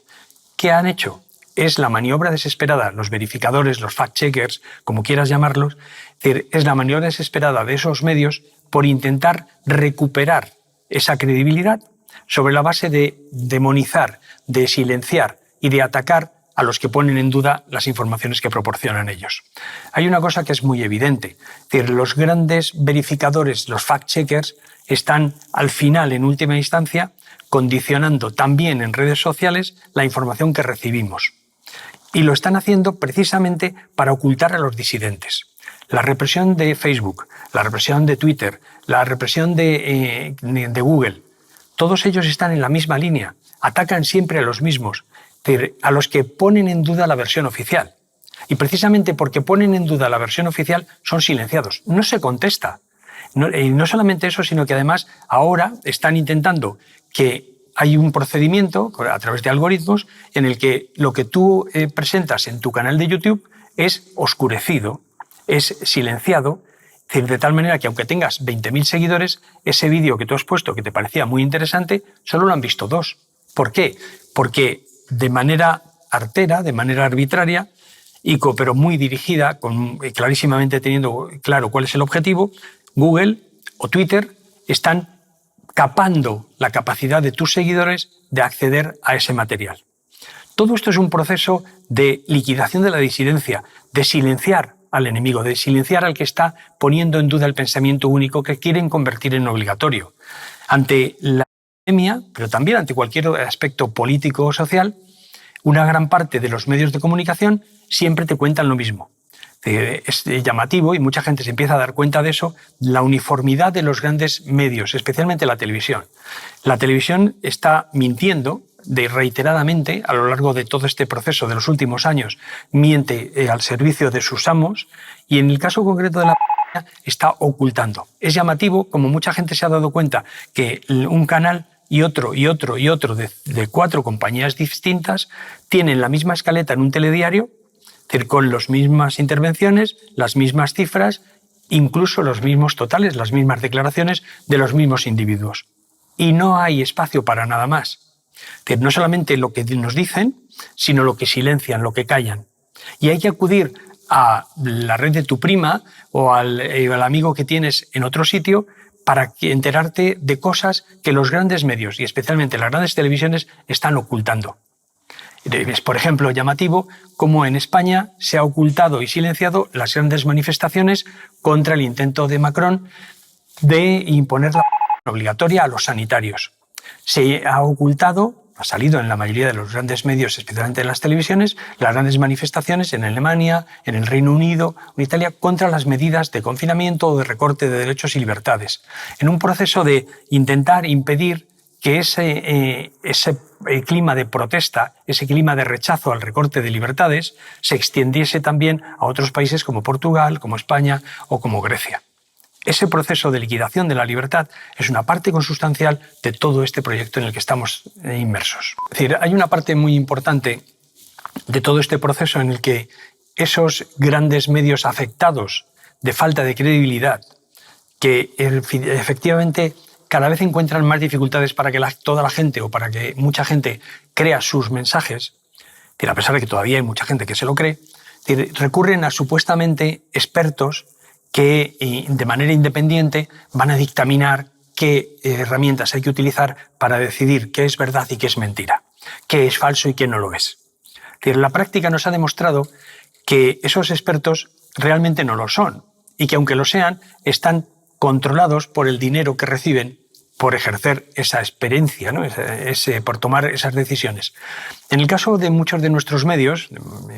¿Qué han hecho? Es la maniobra desesperada, los verificadores, los fact-checkers, como quieras llamarlos, es la maniobra desesperada de esos medios por intentar recuperar esa credibilidad sobre la base de demonizar, de silenciar y de atacar a los que ponen en duda las informaciones que proporcionan ellos. Hay una cosa que es muy evidente, es decir, los grandes verificadores, los fact-checkers, están al final, en última instancia, condicionando también en redes sociales la información que recibimos. Y lo están haciendo precisamente para ocultar a los disidentes. La represión de Facebook, la represión de Twitter, la represión de Google, todos ellos están en la misma línea, atacan siempre a los mismos, a los que ponen en duda la versión oficial. Y precisamente porque ponen en duda la versión oficial son silenciados. No se contesta. Y no solamente eso, sino que además ahora están intentando que hay un procedimiento a través de algoritmos en el que lo que tú presentas en tu canal de YouTube es oscurecido, es silenciado, de tal manera que aunque tengas 20.000 seguidores, ese vídeo que tú has puesto que te parecía muy interesante, solo lo han visto 2. ¿Por qué? Porque de manera artera, de manera arbitraria, pero muy dirigida, clarísimamente teniendo claro cuál es el objetivo, Google o Twitter están capando la capacidad de tus seguidores de acceder a ese material. Todo esto es un proceso de liquidación de la disidencia, de silenciar al enemigo, de silenciar al que está poniendo en duda el pensamiento único que quieren convertir en obligatorio. Ante la pandemia, pero también ante cualquier aspecto político o social, una gran parte de los medios de comunicación siempre te cuentan lo mismo. Es llamativo y mucha gente se empieza a dar cuenta de eso, la uniformidad de los grandes medios, especialmente la televisión. La televisión está mintiendo reiteradamente a lo largo de todo este proceso de los últimos años, miente al servicio de sus amos y en el caso concreto de la pandemia está ocultando. Es llamativo, como mucha gente se ha dado cuenta, que un canal y otro de 4 compañías distintas tienen la misma escaleta en un telediario, es decir, con las mismas intervenciones, las mismas cifras, incluso los mismos totales, las mismas declaraciones de los mismos individuos. Y no hay espacio para nada más. Es decir, no solamente lo que nos dicen, sino lo que silencian, lo que callan. Y hay que acudir a la red de tu prima o al amigo que tienes en otro sitio para enterarte de cosas que los grandes medios y especialmente las grandes televisiones están ocultando. Es, por ejemplo, llamativo cómo en España se ha ocultado y silenciado las grandes manifestaciones contra el intento de Macron de imponer la obligatoria a los sanitarios. Se ha ocultado, ha salido en la mayoría de los grandes medios, especialmente en las televisiones, las grandes manifestaciones en Alemania, en el Reino Unido, en Italia, contra las medidas de confinamiento o de recorte de derechos y libertades. En un proceso de intentar impedir que ese clima de protesta, ese clima de rechazo al recorte de libertades, se extendiese también a otros países como Portugal, como España o como Grecia. Ese proceso de liquidación de la libertad es una parte consustancial de todo este proyecto en el que estamos inmersos. Es decir, hay una parte muy importante de todo este proceso en el que esos grandes medios afectados de falta de credibilidad, que efectivamente cada vez encuentran más dificultades para que toda la gente o para que mucha gente crea sus mensajes, a pesar de que todavía hay mucha gente que se lo cree, recurren a supuestamente expertos que de manera independiente van a dictaminar qué herramientas hay que utilizar para decidir qué es verdad y qué es mentira, qué es falso y qué no lo es. La práctica nos ha demostrado que esos expertos realmente no lo son y que aunque lo sean, están controlados por el dinero que reciben por ejercer esa experiencia, ¿no? Por tomar esas decisiones. En el caso de muchos de nuestros medios,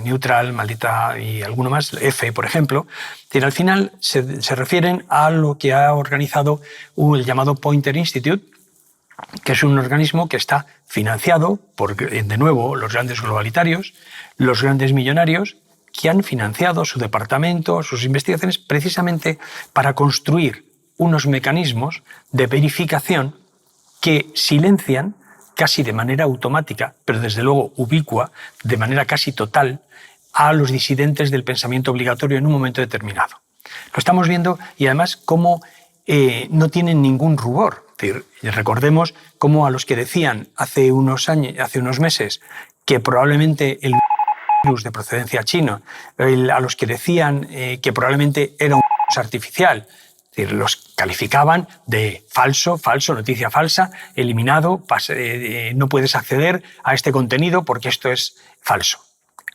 Neutral, Maldita y alguno más, EFE, por ejemplo, al final se refieren a lo que ha organizado el llamado Poynter Institute, que es un organismo que está financiado por, de nuevo, los grandes globalitarios, los grandes millonarios, que han financiado su departamento, sus investigaciones, precisamente para construir unos mecanismos de verificación que silencian casi de manera automática, pero desde luego ubicua, de manera casi total, a los disidentes del pensamiento obligatorio en un momento determinado. Lo estamos viendo y además cómo no tienen ningún rubor. Es decir, recordemos cómo a los que decían hace unos meses que probablemente el virus de procedencia china, a los que decían que probablemente era un virus artificial, es decir, los calificaban de falso, noticia falsa, eliminado, no puedes acceder a este contenido porque esto es falso.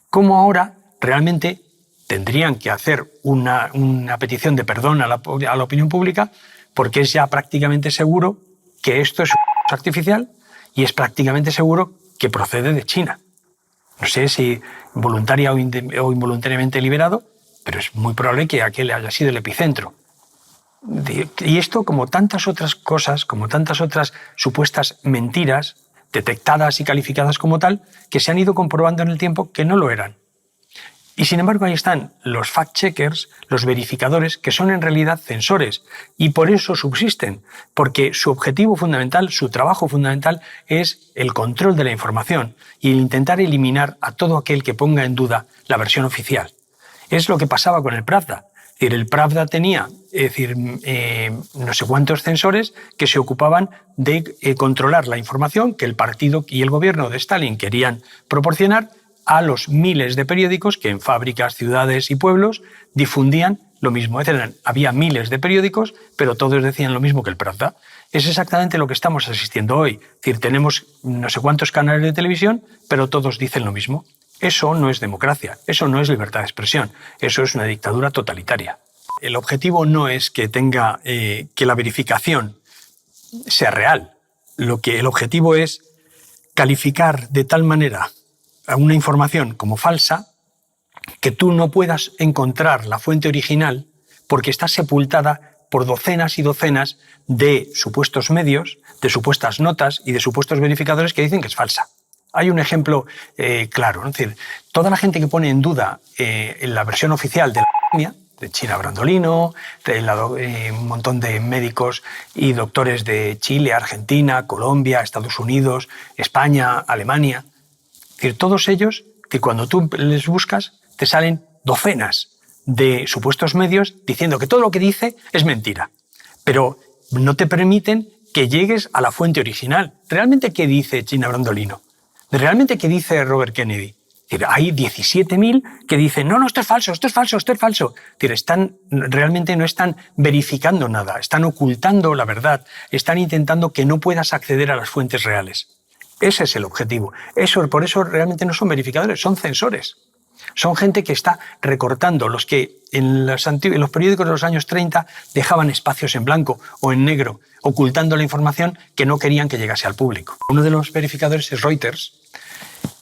¿Cómo ahora realmente tendrían que hacer una petición de perdón a la opinión pública porque es ya prácticamente seguro que esto es un virus artificial y es prácticamente seguro que procede de China? No sé si voluntaria o involuntariamente liberado, pero es muy probable que aquel haya sido el epicentro. Y esto, como tantas otras cosas, como tantas otras supuestas mentiras, detectadas y calificadas como tal, que se han ido comprobando en el tiempo que no lo eran. Y sin embargo ahí están los fact-checkers, los verificadores, que son en realidad censores, y por eso subsisten, porque su objetivo fundamental, su trabajo fundamental es el control de la información y el intentar eliminar a todo aquel que ponga en duda la versión oficial. Es lo que pasaba con el Pravda. Es decir, el Pravda tenía no sé cuántos censores que se ocupaban de controlar la información que el partido y el gobierno de Stalin querían proporcionar a los miles de periódicos que en fábricas, ciudades y pueblos difundían lo mismo. Es decir, había miles de periódicos, pero todos decían lo mismo que el Pravda. Es exactamente lo que estamos asistiendo hoy. Es decir, tenemos no sé cuántos canales de televisión, pero todos dicen lo mismo. Eso no es democracia, eso no es libertad de expresión, eso es una dictadura totalitaria. El objetivo no es que que la verificación sea real. El objetivo es calificar de tal manera a una información como falsa que tú no puedas encontrar la fuente original porque está sepultada por docenas y docenas de supuestos medios, de supuestas notas y de supuestos verificadores que dicen que es falsa. Hay un ejemplo claro, ¿no? Es decir, toda la gente que pone en duda en la versión oficial de la pandemia, de China Brandolino, un montón de médicos y doctores de Chile, Argentina, Colombia, Estados Unidos, España, Alemania. Es decir, todos ellos que cuando tú les buscas te salen docenas de supuestos medios diciendo que todo lo que dice es mentira, pero no te permiten que llegues a la fuente original. ¿Realmente qué dice China Brandolino? ¿Realmente qué dice Robert Kennedy? Es decir, hay 17.000 que dicen no, esto es falso, esto es falso, esto es falso. Es decir, realmente no están verificando nada, están ocultando la verdad, están intentando que no puedas acceder a las fuentes reales. Ese es el objetivo. Por eso realmente no son verificadores, son censores. Son gente que está recortando, los que en los periódicos de los años 30 dejaban espacios en blanco o en negro, ocultando la información que no querían que llegase al público. Uno de los verificadores es Reuters,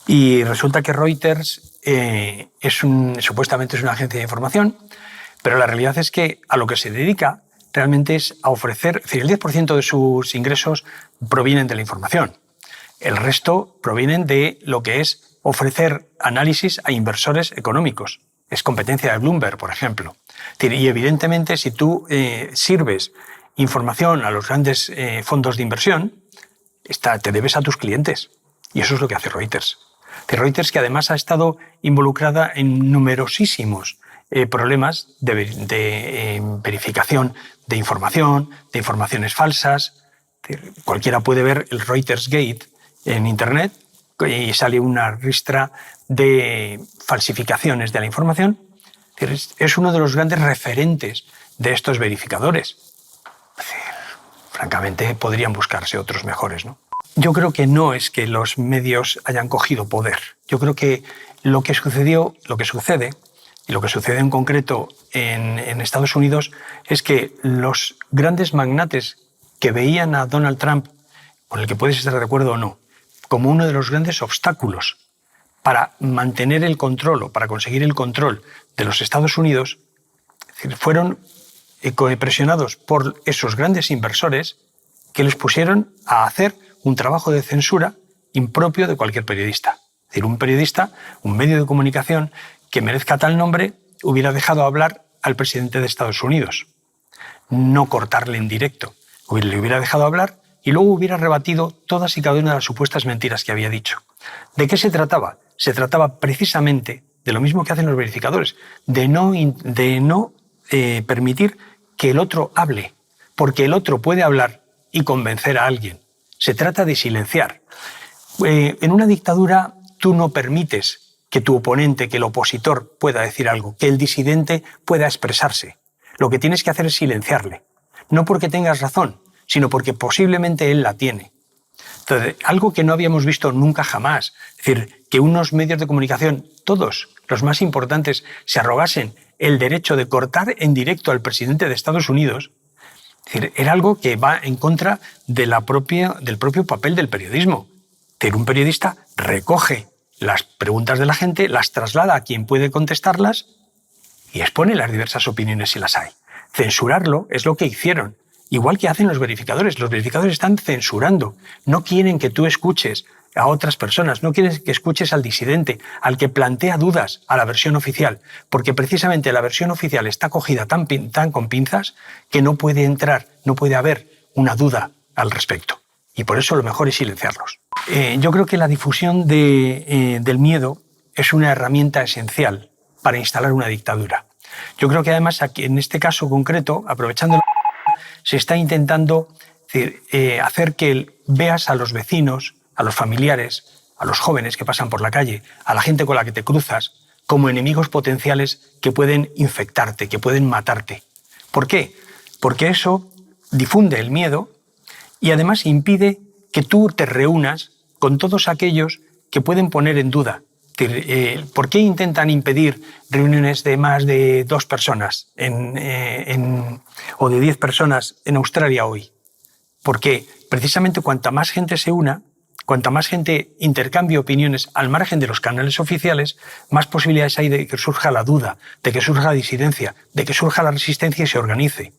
y resulta que Reuters supuestamente es una agencia de información, pero la realidad es que a lo que se dedica realmente es a ofrecer, es decir, el 10% de sus ingresos provienen de la información. El resto provienen de lo que es ofrecer análisis a inversores económicos. Es competencia de Bloomberg, por ejemplo. Y evidentemente, si tú sirves información a los grandes fondos de inversión, te debes a tus clientes. Y eso es lo que hace Reuters. Reuters, que además ha estado involucrada en numerosísimos problemas de verificación de información, de informaciones falsas. Cualquiera puede ver el Reuters Gate en Internet y sale una ristra de falsificaciones de la información. Es uno de los grandes referentes de estos verificadores. Francamente, podrían buscarse otros mejores, ¿no? Yo creo que no es que los medios hayan cogido poder. Yo creo que lo que sucede y lo que sucede en concreto en Estados Unidos es que los grandes magnates que veían a Donald Trump, con el que puedes estar de acuerdo o no, como uno de los grandes obstáculos para mantener el control o para conseguir el control de los Estados Unidos, fueron presionados por esos grandes inversores que les pusieron a hacer un trabajo de censura impropio de cualquier periodista. Es decir, un periodista, un medio de comunicación que merezca tal nombre, hubiera dejado hablar al presidente de Estados Unidos, no cortarle en directo. Le hubiera dejado hablar y luego hubiera rebatido todas y cada una de las supuestas mentiras que había dicho. ¿De qué se trataba? Se trataba precisamente de lo mismo que hacen los verificadores, de no permitir que el otro hable, porque el otro puede hablar y convencer a alguien. Se trata de silenciar. En una dictadura tú no permites que tu oponente, que el opositor pueda decir algo, que el disidente pueda expresarse. Lo que tienes que hacer es silenciarle. No porque tengas razón, sino porque posiblemente él la tiene. Entonces, algo que no habíamos visto nunca jamás, es decir, que unos medios de comunicación, todos los más importantes, se arrogasen el derecho de cortar en directo al presidente de Estados Unidos, es decir, era algo que va en contra de del propio papel del periodismo. Es decir, un periodista recoge las preguntas de la gente, las traslada a quien puede contestarlas y expone las diversas opiniones si las hay. Censurarlo es lo que hicieron. Igual que hacen los verificadores están censurando. No quieren que tú escuches a otras personas, no quieren que escuches al disidente, al que plantea dudas a la versión oficial, porque precisamente la versión oficial está cogida tan con pinzas que no puede entrar, no puede haber una duda al respecto. Y por eso lo mejor es silenciarlos. Yo creo que la difusión del miedo es una herramienta esencial para instalar una dictadura. Yo creo que además aquí, en este caso concreto, aprovechando se está intentando hacer que veas a los vecinos, a los familiares, a los jóvenes que pasan por la calle, a la gente con la que te cruzas, como enemigos potenciales que pueden infectarte, que pueden matarte. ¿Por qué? Porque eso difunde el miedo y además impide que tú te reúnas con todos aquellos que pueden poner en duda. ¿Por qué intentan impedir reuniones de más de 2 personas o de 10 personas en Australia hoy? Porque precisamente cuanta más gente se una, cuanta más gente intercambie opiniones al margen de los canales oficiales, más posibilidades hay de que surja la duda, de que surja la disidencia, de que surja la resistencia y se organice.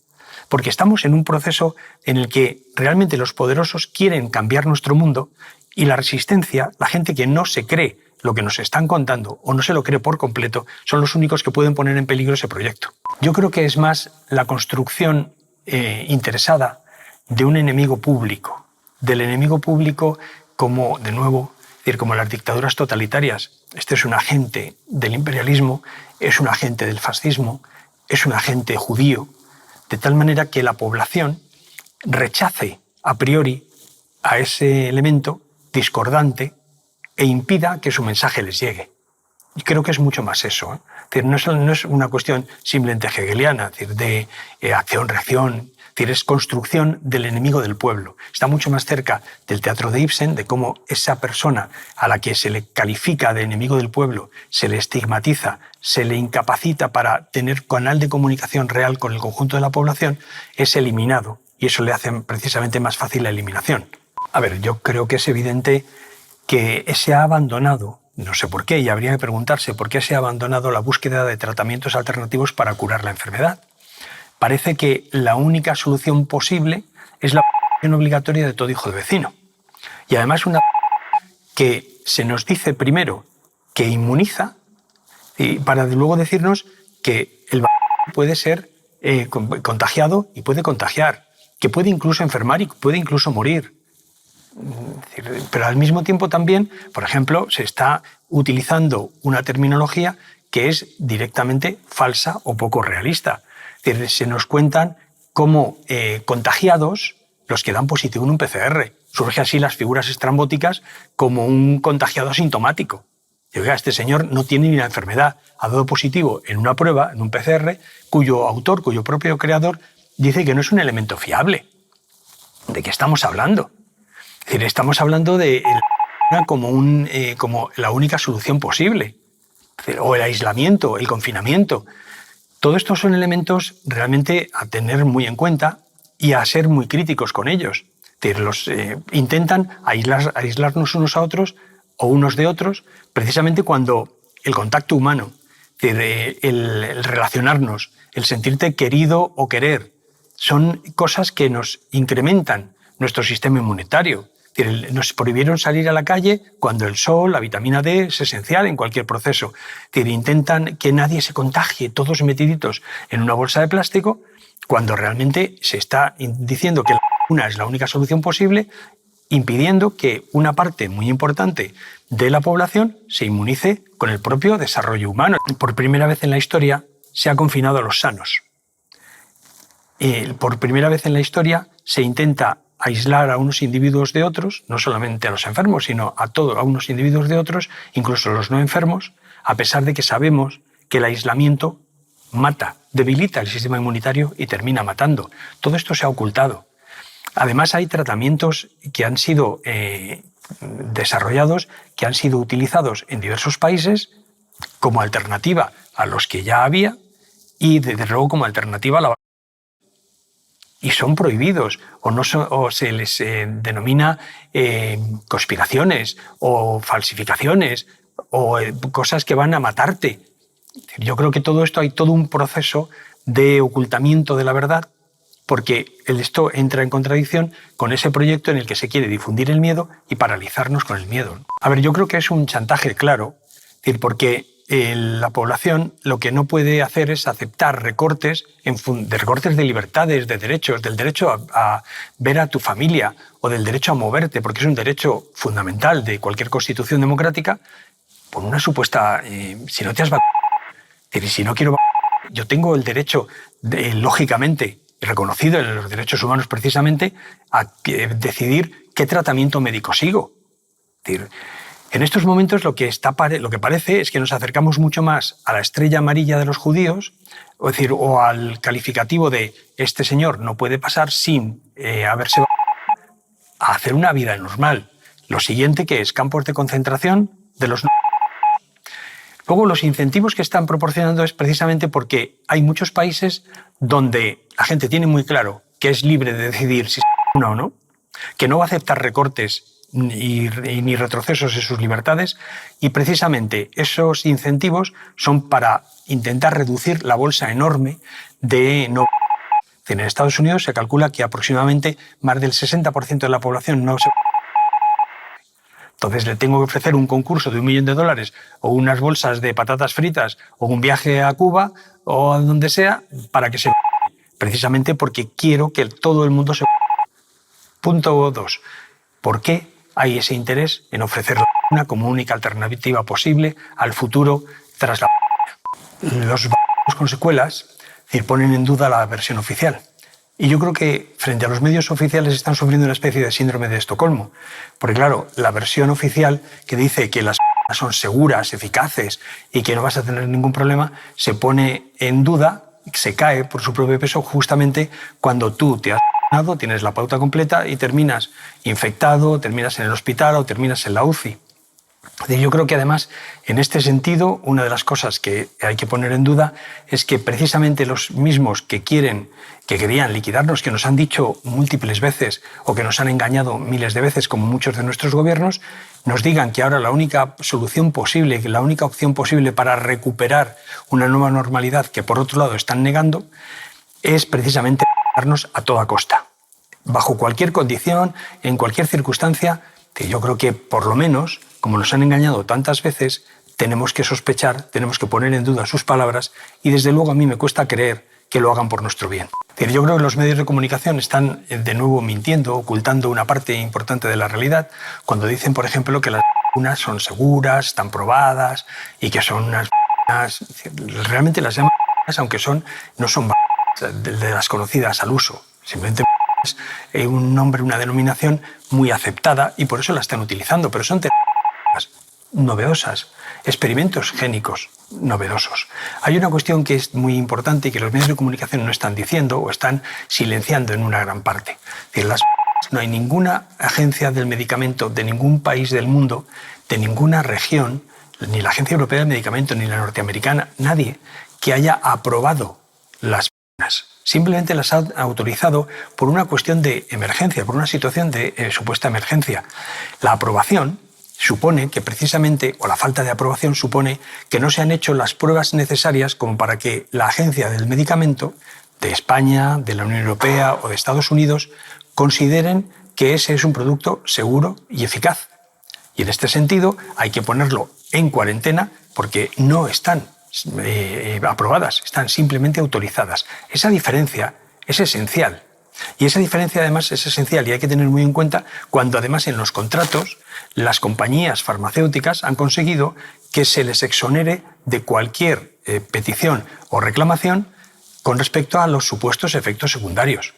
Porque estamos en un proceso en el que realmente los poderosos quieren cambiar nuestro mundo y la resistencia, la gente que no se cree lo que nos están contando o no se lo cree por completo, son los únicos que pueden poner en peligro ese proyecto. Yo creo que es más la construcción interesada de un enemigo público, del enemigo público como, de nuevo, es decir, como las dictaduras totalitarias. Este es un agente del imperialismo, es un agente del fascismo, es un agente judío, de tal manera que la población rechace a priori a ese elemento discordante e impida que su mensaje les llegue. Y creo que es mucho más eso. Es decir, no es una cuestión simplemente hegeliana, es decir, de acción-reacción, es decir, es construcción del enemigo del pueblo. Está mucho más cerca del teatro de Ibsen, de cómo esa persona a la que se le califica de enemigo del pueblo, se le estigmatiza, se le incapacita para tener canal de comunicación real con el conjunto de la población, es eliminado. Y eso le hace precisamente más fácil la eliminación. A ver, yo creo que es evidente que se ha abandonado, no sé por qué, y habría que preguntarse por qué se ha abandonado la búsqueda de tratamientos alternativos para curar la enfermedad. Parece que la única solución posible es la vacunación obligatoria de todo hijo de vecino. Y además una que se nos dice primero que inmuniza y para luego decirnos que el vacunado puede ser contagiado y puede contagiar, que puede incluso enfermar y puede incluso morir. Pero al mismo tiempo también, por ejemplo, se está utilizando una terminología que es directamente falsa o poco realista. Es decir, se nos cuentan como contagiados los que dan positivo en un PCR. Surgen así las figuras estrambóticas como un contagiado asintomático. Y, oiga, este señor no tiene ni la enfermedad, ha dado positivo en una prueba, en un PCR, cuyo autor, cuyo propio creador, dice que no es un elemento fiable. ¿De qué estamos hablando? Es decir, estamos hablando de como la única solución posible. O el aislamiento, el confinamiento. Todo esto son elementos realmente a tener muy en cuenta y a ser muy críticos con ellos. Es decir, intentan aislarnos unos a otros o unos de otros, precisamente cuando el contacto humano, es decir, el relacionarnos, el sentirte querido o querer, son cosas que nos incrementan nuestro sistema inmunitario. Nos prohibieron salir a la calle cuando el sol, la vitamina D es esencial en cualquier proceso. Intentan que nadie se contagie, todos metiditos en una bolsa de plástico, cuando realmente se está diciendo que la vacuna es la única solución posible, impidiendo que una parte muy importante de la población se inmunice con el propio desarrollo humano. Por primera vez en la historia se ha confinado a los sanos. Por primera vez en la historia se intenta aislar a unos individuos de otros, no solamente a los enfermos, sino a unos individuos de otros, incluso a los no enfermos, a pesar de que sabemos que el aislamiento mata, debilita el sistema inmunitario y termina matando. Todo esto se ha ocultado. Además, hay tratamientos que han sido desarrollados, que han sido utilizados en diversos países como alternativa a los que ya había y, desde luego, como alternativa a la vacuna. Y son prohibidos o se les denomina conspiraciones o falsificaciones o cosas que van a matarte. Yo creo que todo esto hay todo un proceso de ocultamiento de la verdad, porque esto entra en contradicción con ese proyecto en el que se quiere difundir el miedo y paralizarnos con el miedo. A ver, yo creo que es un chantaje claro, porque la población lo que no puede hacer es aceptar recortes de libertades, de derechos, del derecho a ver a tu familia o del derecho a moverte, porque es un derecho fundamental de cualquier constitución democrática, por una supuesta... si no te has vacunado, si no quiero vacunar, yo tengo el derecho, lógicamente, reconocido en los derechos humanos precisamente, a decidir qué tratamiento médico sigo. En estos momentos lo que parece es que nos acercamos mucho más a la estrella amarilla de los judíos, o al calificativo de este señor no puede pasar sin haberse vacunado, a hacer una vida normal. Lo siguiente, que es campos de concentración de los... Luego, los incentivos que están proporcionando es precisamente porque hay muchos países donde la gente tiene muy claro que es libre de decidir si se vacuna o no, que no va a aceptar recortes ni retrocesos en sus libertades, y precisamente esos incentivos son para intentar reducir la bolsa enorme de no. En Estados Unidos se calcula que aproximadamente más del 60% de la población no se... Entonces le tengo que ofrecer un concurso de $1 millón o unas bolsas de patatas fritas o un viaje a Cuba o a donde sea para que se... Precisamente porque quiero que todo el mundo se... Punto 2. ¿Por qué hay ese interés en ofrecer la vacuna como única alternativa posible al futuro tras la vacuna? Los vacunados con secuelas ponen en duda la versión oficial. Y yo creo que frente a los medios oficiales están sufriendo una especie de síndrome de Estocolmo. Porque claro, la versión oficial que dice que las vacunas son seguras, eficaces y que no vas a tener ningún problema, se pone en duda, se cae por su propio peso justamente cuando tú te has vacunado, tienes la pauta completa y terminas infectado, terminas en el hospital o terminas en la UCI. Yo creo que además, en este sentido, una de las cosas que hay que poner en duda es que precisamente los mismos que querían liquidarnos, que nos han dicho múltiples veces o que nos han engañado miles de veces, como muchos de nuestros gobiernos, nos digan que ahora la única solución posible, la única opción posible para recuperar una nueva normalidad que por otro lado están negando, es precisamente vacunarnos a toda costa. Bajo cualquier condición, en cualquier circunstancia, que yo creo que por lo menos, como nos han engañado tantas veces, tenemos que sospechar, tenemos que poner en duda sus palabras y desde luego a mí me cuesta creer que lo hagan por nuestro bien. Yo creo que los medios de comunicación están de nuevo mintiendo, ocultando una parte importante de la realidad, cuando dicen, por ejemplo, que las vacunas son seguras, están probadas y que son unas vacunas, realmente las llaman vacunas, aunque no son vacunas de las conocidas al uso, simplemente es un nombre, una denominación muy aceptada y por eso la están utilizando, pero son novedosas, experimentos génicos novedosos. Hay una cuestión que es muy importante y que los medios de comunicación no están diciendo o están silenciando en una gran parte. No hay ninguna agencia del medicamento de ningún país del mundo, de ninguna región, ni la Agencia Europea del Medicamento, ni la norteamericana, nadie que haya aprobado las vacunas. Simplemente las ha autorizado por una cuestión de emergencia, por una situación de supuesta emergencia. La aprobación supone que precisamente, o la falta de aprobación supone que no se han hecho las pruebas necesarias como para que la Agencia del Medicamento de España, de la Unión Europea o de Estados Unidos consideren que ese es un producto seguro y eficaz. Y en este sentido hay que ponerlo en cuarentena porque no están aprobadas, están simplemente autorizadas. Esa diferencia es esencial. Y esa diferencia además es esencial y hay que tener muy en cuenta cuando además en los contratos las compañías farmacéuticas han conseguido que se les exonere de cualquier petición o reclamación con respecto a los supuestos efectos secundarios.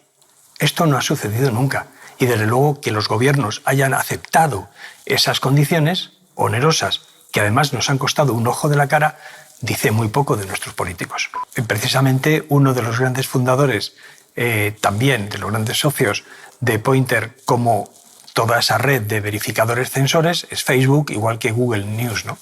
Esto no ha sucedido nunca y desde luego que los gobiernos hayan aceptado esas condiciones onerosas que además nos han costado un ojo de la cara dice muy poco de nuestros políticos. Precisamente uno de los grandes fundadores también de los grandes socios de Pointer como toda esa red de verificadores censores es Facebook, igual que Google News, ¿no?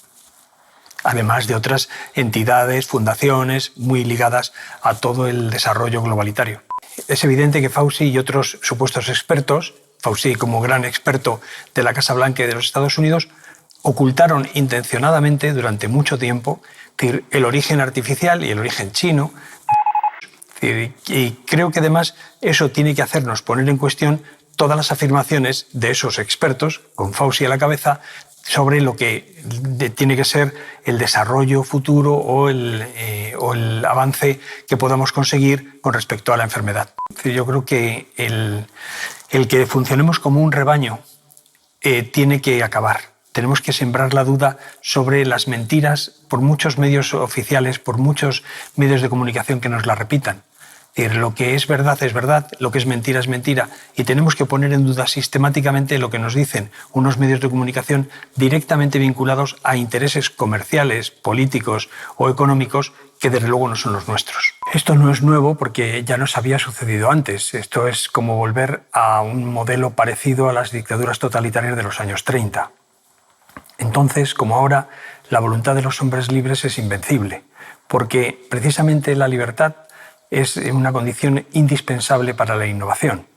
Además de otras entidades, fundaciones muy ligadas a todo el desarrollo globalitario. Es evidente que Fauci y otros supuestos expertos, Fauci como gran experto de la Casa Blanca y de los Estados Unidos, ocultaron intencionadamente durante mucho tiempo el origen artificial y el origen chino. Y creo que además eso tiene que hacernos poner en cuestión todas las afirmaciones de esos expertos, con Fauci a la cabeza, sobre lo que tiene que ser el desarrollo futuro o el avance que podamos conseguir con respecto a la enfermedad. Yo creo que el que funcionemos como un rebaño tiene que acabar. Tenemos que sembrar la duda sobre las mentiras por muchos medios oficiales, por muchos medios de comunicación que nos la repitan. Lo que es verdad, lo que es mentira, y tenemos que poner en duda sistemáticamente lo que nos dicen unos medios de comunicación directamente vinculados a intereses comerciales, políticos o económicos que desde luego no son los nuestros. Esto no es nuevo porque ya nos había sucedido antes. Esto es como volver a un modelo parecido a las dictaduras totalitarias de los años 30. Entonces, como ahora, la voluntad de los hombres libres es invencible, porque precisamente la libertad es una condición indispensable para la innovación.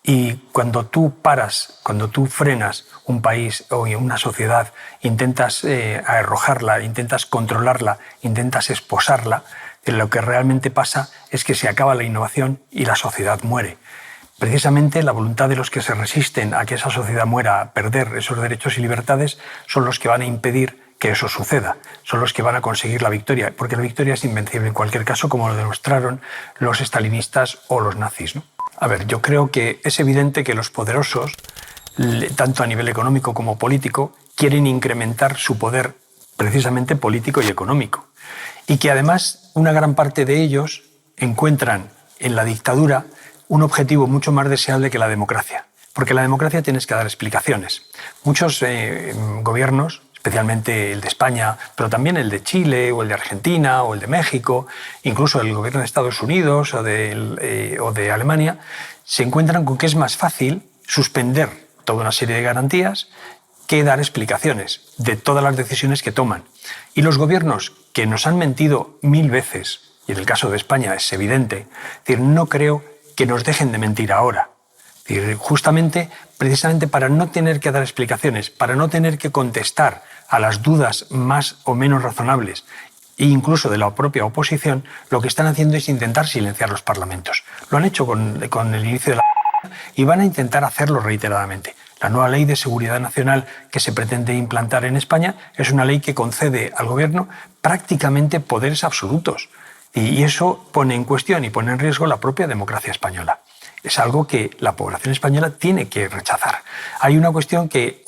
Y cuando tú paras, cuando tú frenas un país o una sociedad, intentas arrojarla, intentas controlarla, intentas esposarla, lo que realmente pasa es que se acaba la innovación y la sociedad muere. Precisamente la voluntad de los que se resisten a que esa sociedad muera, a perder esos derechos y libertades, son los que van a impedir que eso suceda, son los que van a conseguir la victoria, porque la victoria es invencible en cualquier caso, como lo demostraron los estalinistas o los nazis, ¿no? A ver, yo creo que es evidente que los poderosos, tanto a nivel económico como político, quieren incrementar su poder precisamente político y económico, y que además una gran parte de ellos encuentran en la dictadura un objetivo mucho más deseable que la democracia, porque la democracia tienes que dar explicaciones. Muchos gobiernos, especialmente el de España, pero también el de Chile o el de Argentina o el de México, incluso el gobierno de Estados Unidos o de Alemania, se encuentran con que es más fácil suspender toda una serie de garantías que dar explicaciones de todas las decisiones que toman. Y los gobiernos que nos han mentido 1000 veces, y en el caso de España es evidente, es decir, no creo que nos dejen de mentir ahora. Es decir, justamente, precisamente para no tener que dar explicaciones, para no tener que contestar a las dudas más o menos razonables, e incluso de la propia oposición, lo que están haciendo es intentar silenciar los parlamentos. Lo han hecho con el inicio de la y van a intentar hacerlo reiteradamente. La nueva Ley de Seguridad Nacional que se pretende implantar en España es una ley que concede al gobierno prácticamente poderes absolutos. Y eso pone en cuestión y pone en riesgo la propia democracia española. Es algo que la población española tiene que rechazar. Hay una cuestión que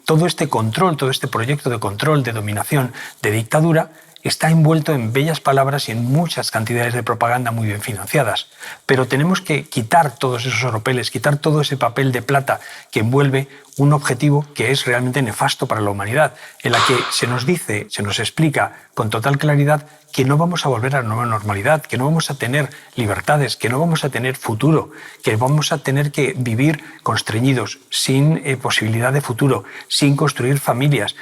todo este control, todo este proyecto de control, de dominación, de dictadura, está envuelto en bellas palabras y en muchas cantidades de propaganda muy bien financiadas. Pero tenemos que quitar todos esos oropeles, quitar todo ese papel de plata que envuelve un objetivo que es realmente nefasto para la humanidad, en la que se nos dice, se nos explica con total claridad que no vamos a volver a la nueva normalidad, que no vamos a tener libertades, que no vamos a tener futuro, que vamos a tener que vivir constreñidos, sin posibilidad de futuro, sin construir familias,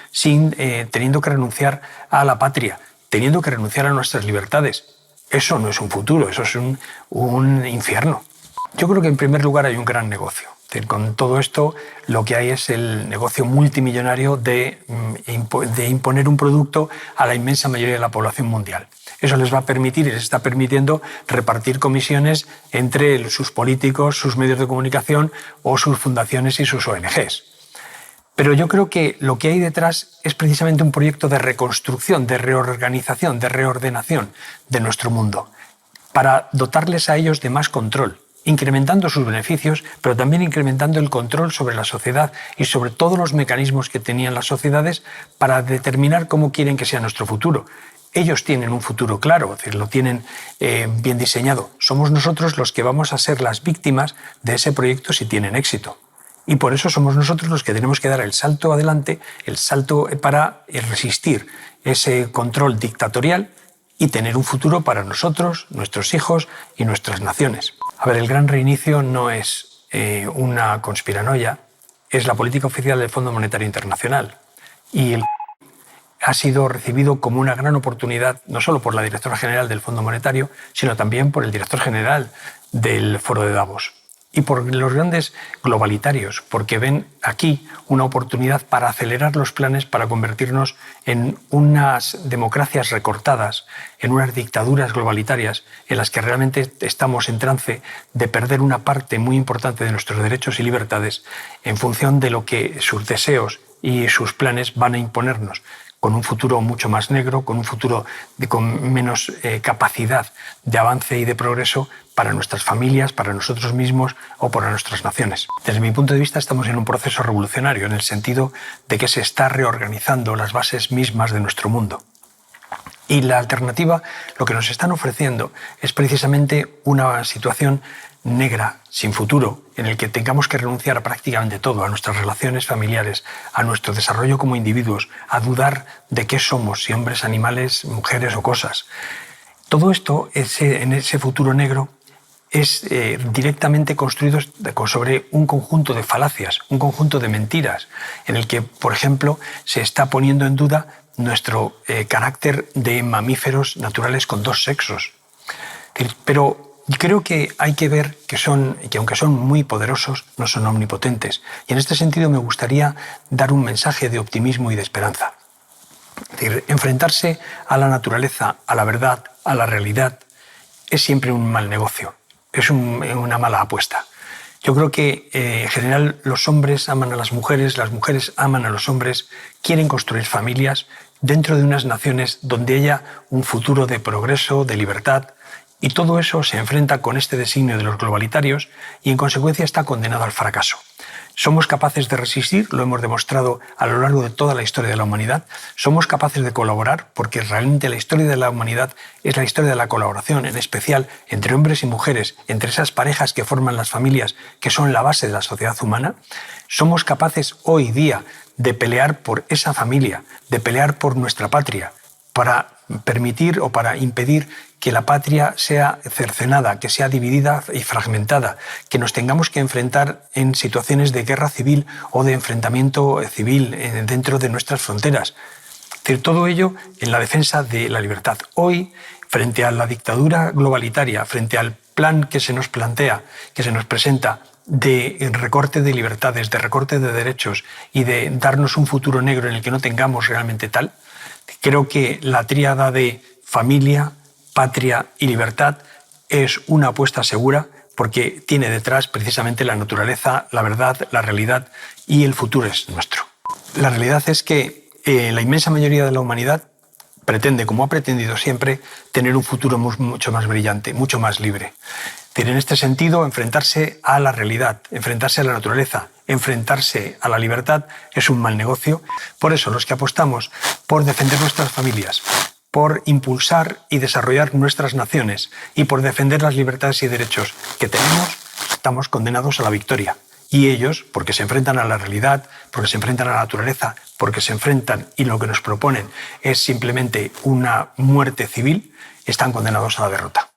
teniendo que renunciar a la patria, teniendo que renunciar a nuestras libertades. Eso no es un futuro, eso es un infierno. Yo creo que en primer lugar hay un gran negocio. Con todo esto lo que hay es el negocio multimillonario de imponer un producto a la inmensa mayoría de la población mundial. Eso les va a permitir y les está permitiendo repartir comisiones entre sus políticos, sus medios de comunicación o sus fundaciones y sus ONGs. Pero yo creo que lo que hay detrás es precisamente un proyecto de reconstrucción, de reorganización, de reordenación de nuestro mundo, para dotarles a ellos de más control, incrementando sus beneficios, pero también incrementando el control sobre la sociedad y sobre todos los mecanismos que tenían las sociedades para determinar cómo quieren que sea nuestro futuro. Ellos tienen un futuro claro, es decir, lo tienen bien diseñado. Somos nosotros los que vamos a ser las víctimas de ese proyecto si tienen éxito. Y por eso somos nosotros los que tenemos que dar el salto adelante, el salto para resistir ese control dictatorial y tener un futuro para nosotros, nuestros hijos y nuestras naciones. A ver, el gran reinicio no es una conspiranoia, es la política oficial del Fondo Monetario Internacional. Y ha sido recibido como una gran oportunidad, no solo por la directora general del Fondo Monetario, sino también por el director general del Foro de Davos. Y por los grandes globalitarios, porque ven aquí una oportunidad para acelerar los planes para convertirnos en unas democracias recortadas, en unas dictaduras globalitarias en las que realmente estamos en trance de perder una parte muy importante de nuestros derechos y libertades en función de lo que sus deseos y sus planes van a imponernos, con un futuro mucho más negro, con un futuro con menos capacidad de avance y de progreso para nuestras familias, para nosotros mismos o para nuestras naciones. Desde mi punto de vista estamos en un proceso revolucionario en el sentido de que se está reorganizando las bases mismas de nuestro mundo. Y la alternativa, lo que nos están ofreciendo, es precisamente una situación negra, sin futuro, en el que tengamos que renunciar a prácticamente todo, a nuestras relaciones familiares, a nuestro desarrollo como individuos, a dudar de qué somos, si hombres, animales, mujeres o cosas. Todo esto, en ese futuro negro, es directamente construido sobre un conjunto de falacias, un conjunto de mentiras, en el que, por ejemplo, se está poniendo en duda nuestro carácter de mamíferos naturales con dos sexos. Pero creo que hay que ver que aunque son muy poderosos, no son omnipotentes. Y en este sentido me gustaría dar un mensaje de optimismo y de esperanza. Es decir, enfrentarse a la naturaleza, a la verdad, a la realidad, es siempre un mal negocio, es una mala apuesta. Yo creo que en general los hombres aman a las mujeres aman a los hombres, quieren construir familias dentro de unas naciones donde haya un futuro de progreso, de libertad, y todo eso se enfrenta con este designio de los globalitarios y en consecuencia está condenado al fracaso. Somos capaces de resistir, lo hemos demostrado a lo largo de toda la historia de la humanidad. Somos capaces de colaborar porque realmente la historia de la humanidad es la historia de la colaboración, en especial entre hombres y mujeres, entre esas parejas que forman las familias que son la base de la sociedad humana. Somos capaces hoy día de pelear por esa familia, de pelear por nuestra patria, para permitir o para impedir que la patria sea cercenada, que sea dividida y fragmentada, que nos tengamos que enfrentar en situaciones de guerra civil o de enfrentamiento civil dentro de nuestras fronteras. Es decir, todo ello en la defensa de la libertad. Hoy, frente a la dictadura globalitaria, frente al plan que se nos plantea, que se nos presenta, de recorte de libertades, de recorte de derechos y de darnos un futuro negro en el que no tengamos realmente tal, creo que la tríada de familia, patria y libertad es una apuesta segura porque tiene detrás precisamente la naturaleza, la verdad, la realidad y el futuro es nuestro. La realidad es que la inmensa mayoría de la humanidad pretende, como ha pretendido siempre, tener un futuro mucho más brillante, mucho más libre. Tiene en este sentido enfrentarse a la realidad, enfrentarse a la naturaleza, enfrentarse a la libertad es un mal negocio. Por eso los que apostamos por defender nuestras familias, por impulsar y desarrollar nuestras naciones y por defender las libertades y derechos que tenemos, estamos condenados a la victoria. Y ellos, porque se enfrentan a la realidad, porque se enfrentan a la naturaleza, porque se enfrentan y lo que nos proponen es simplemente una muerte civil, están condenados a la derrota.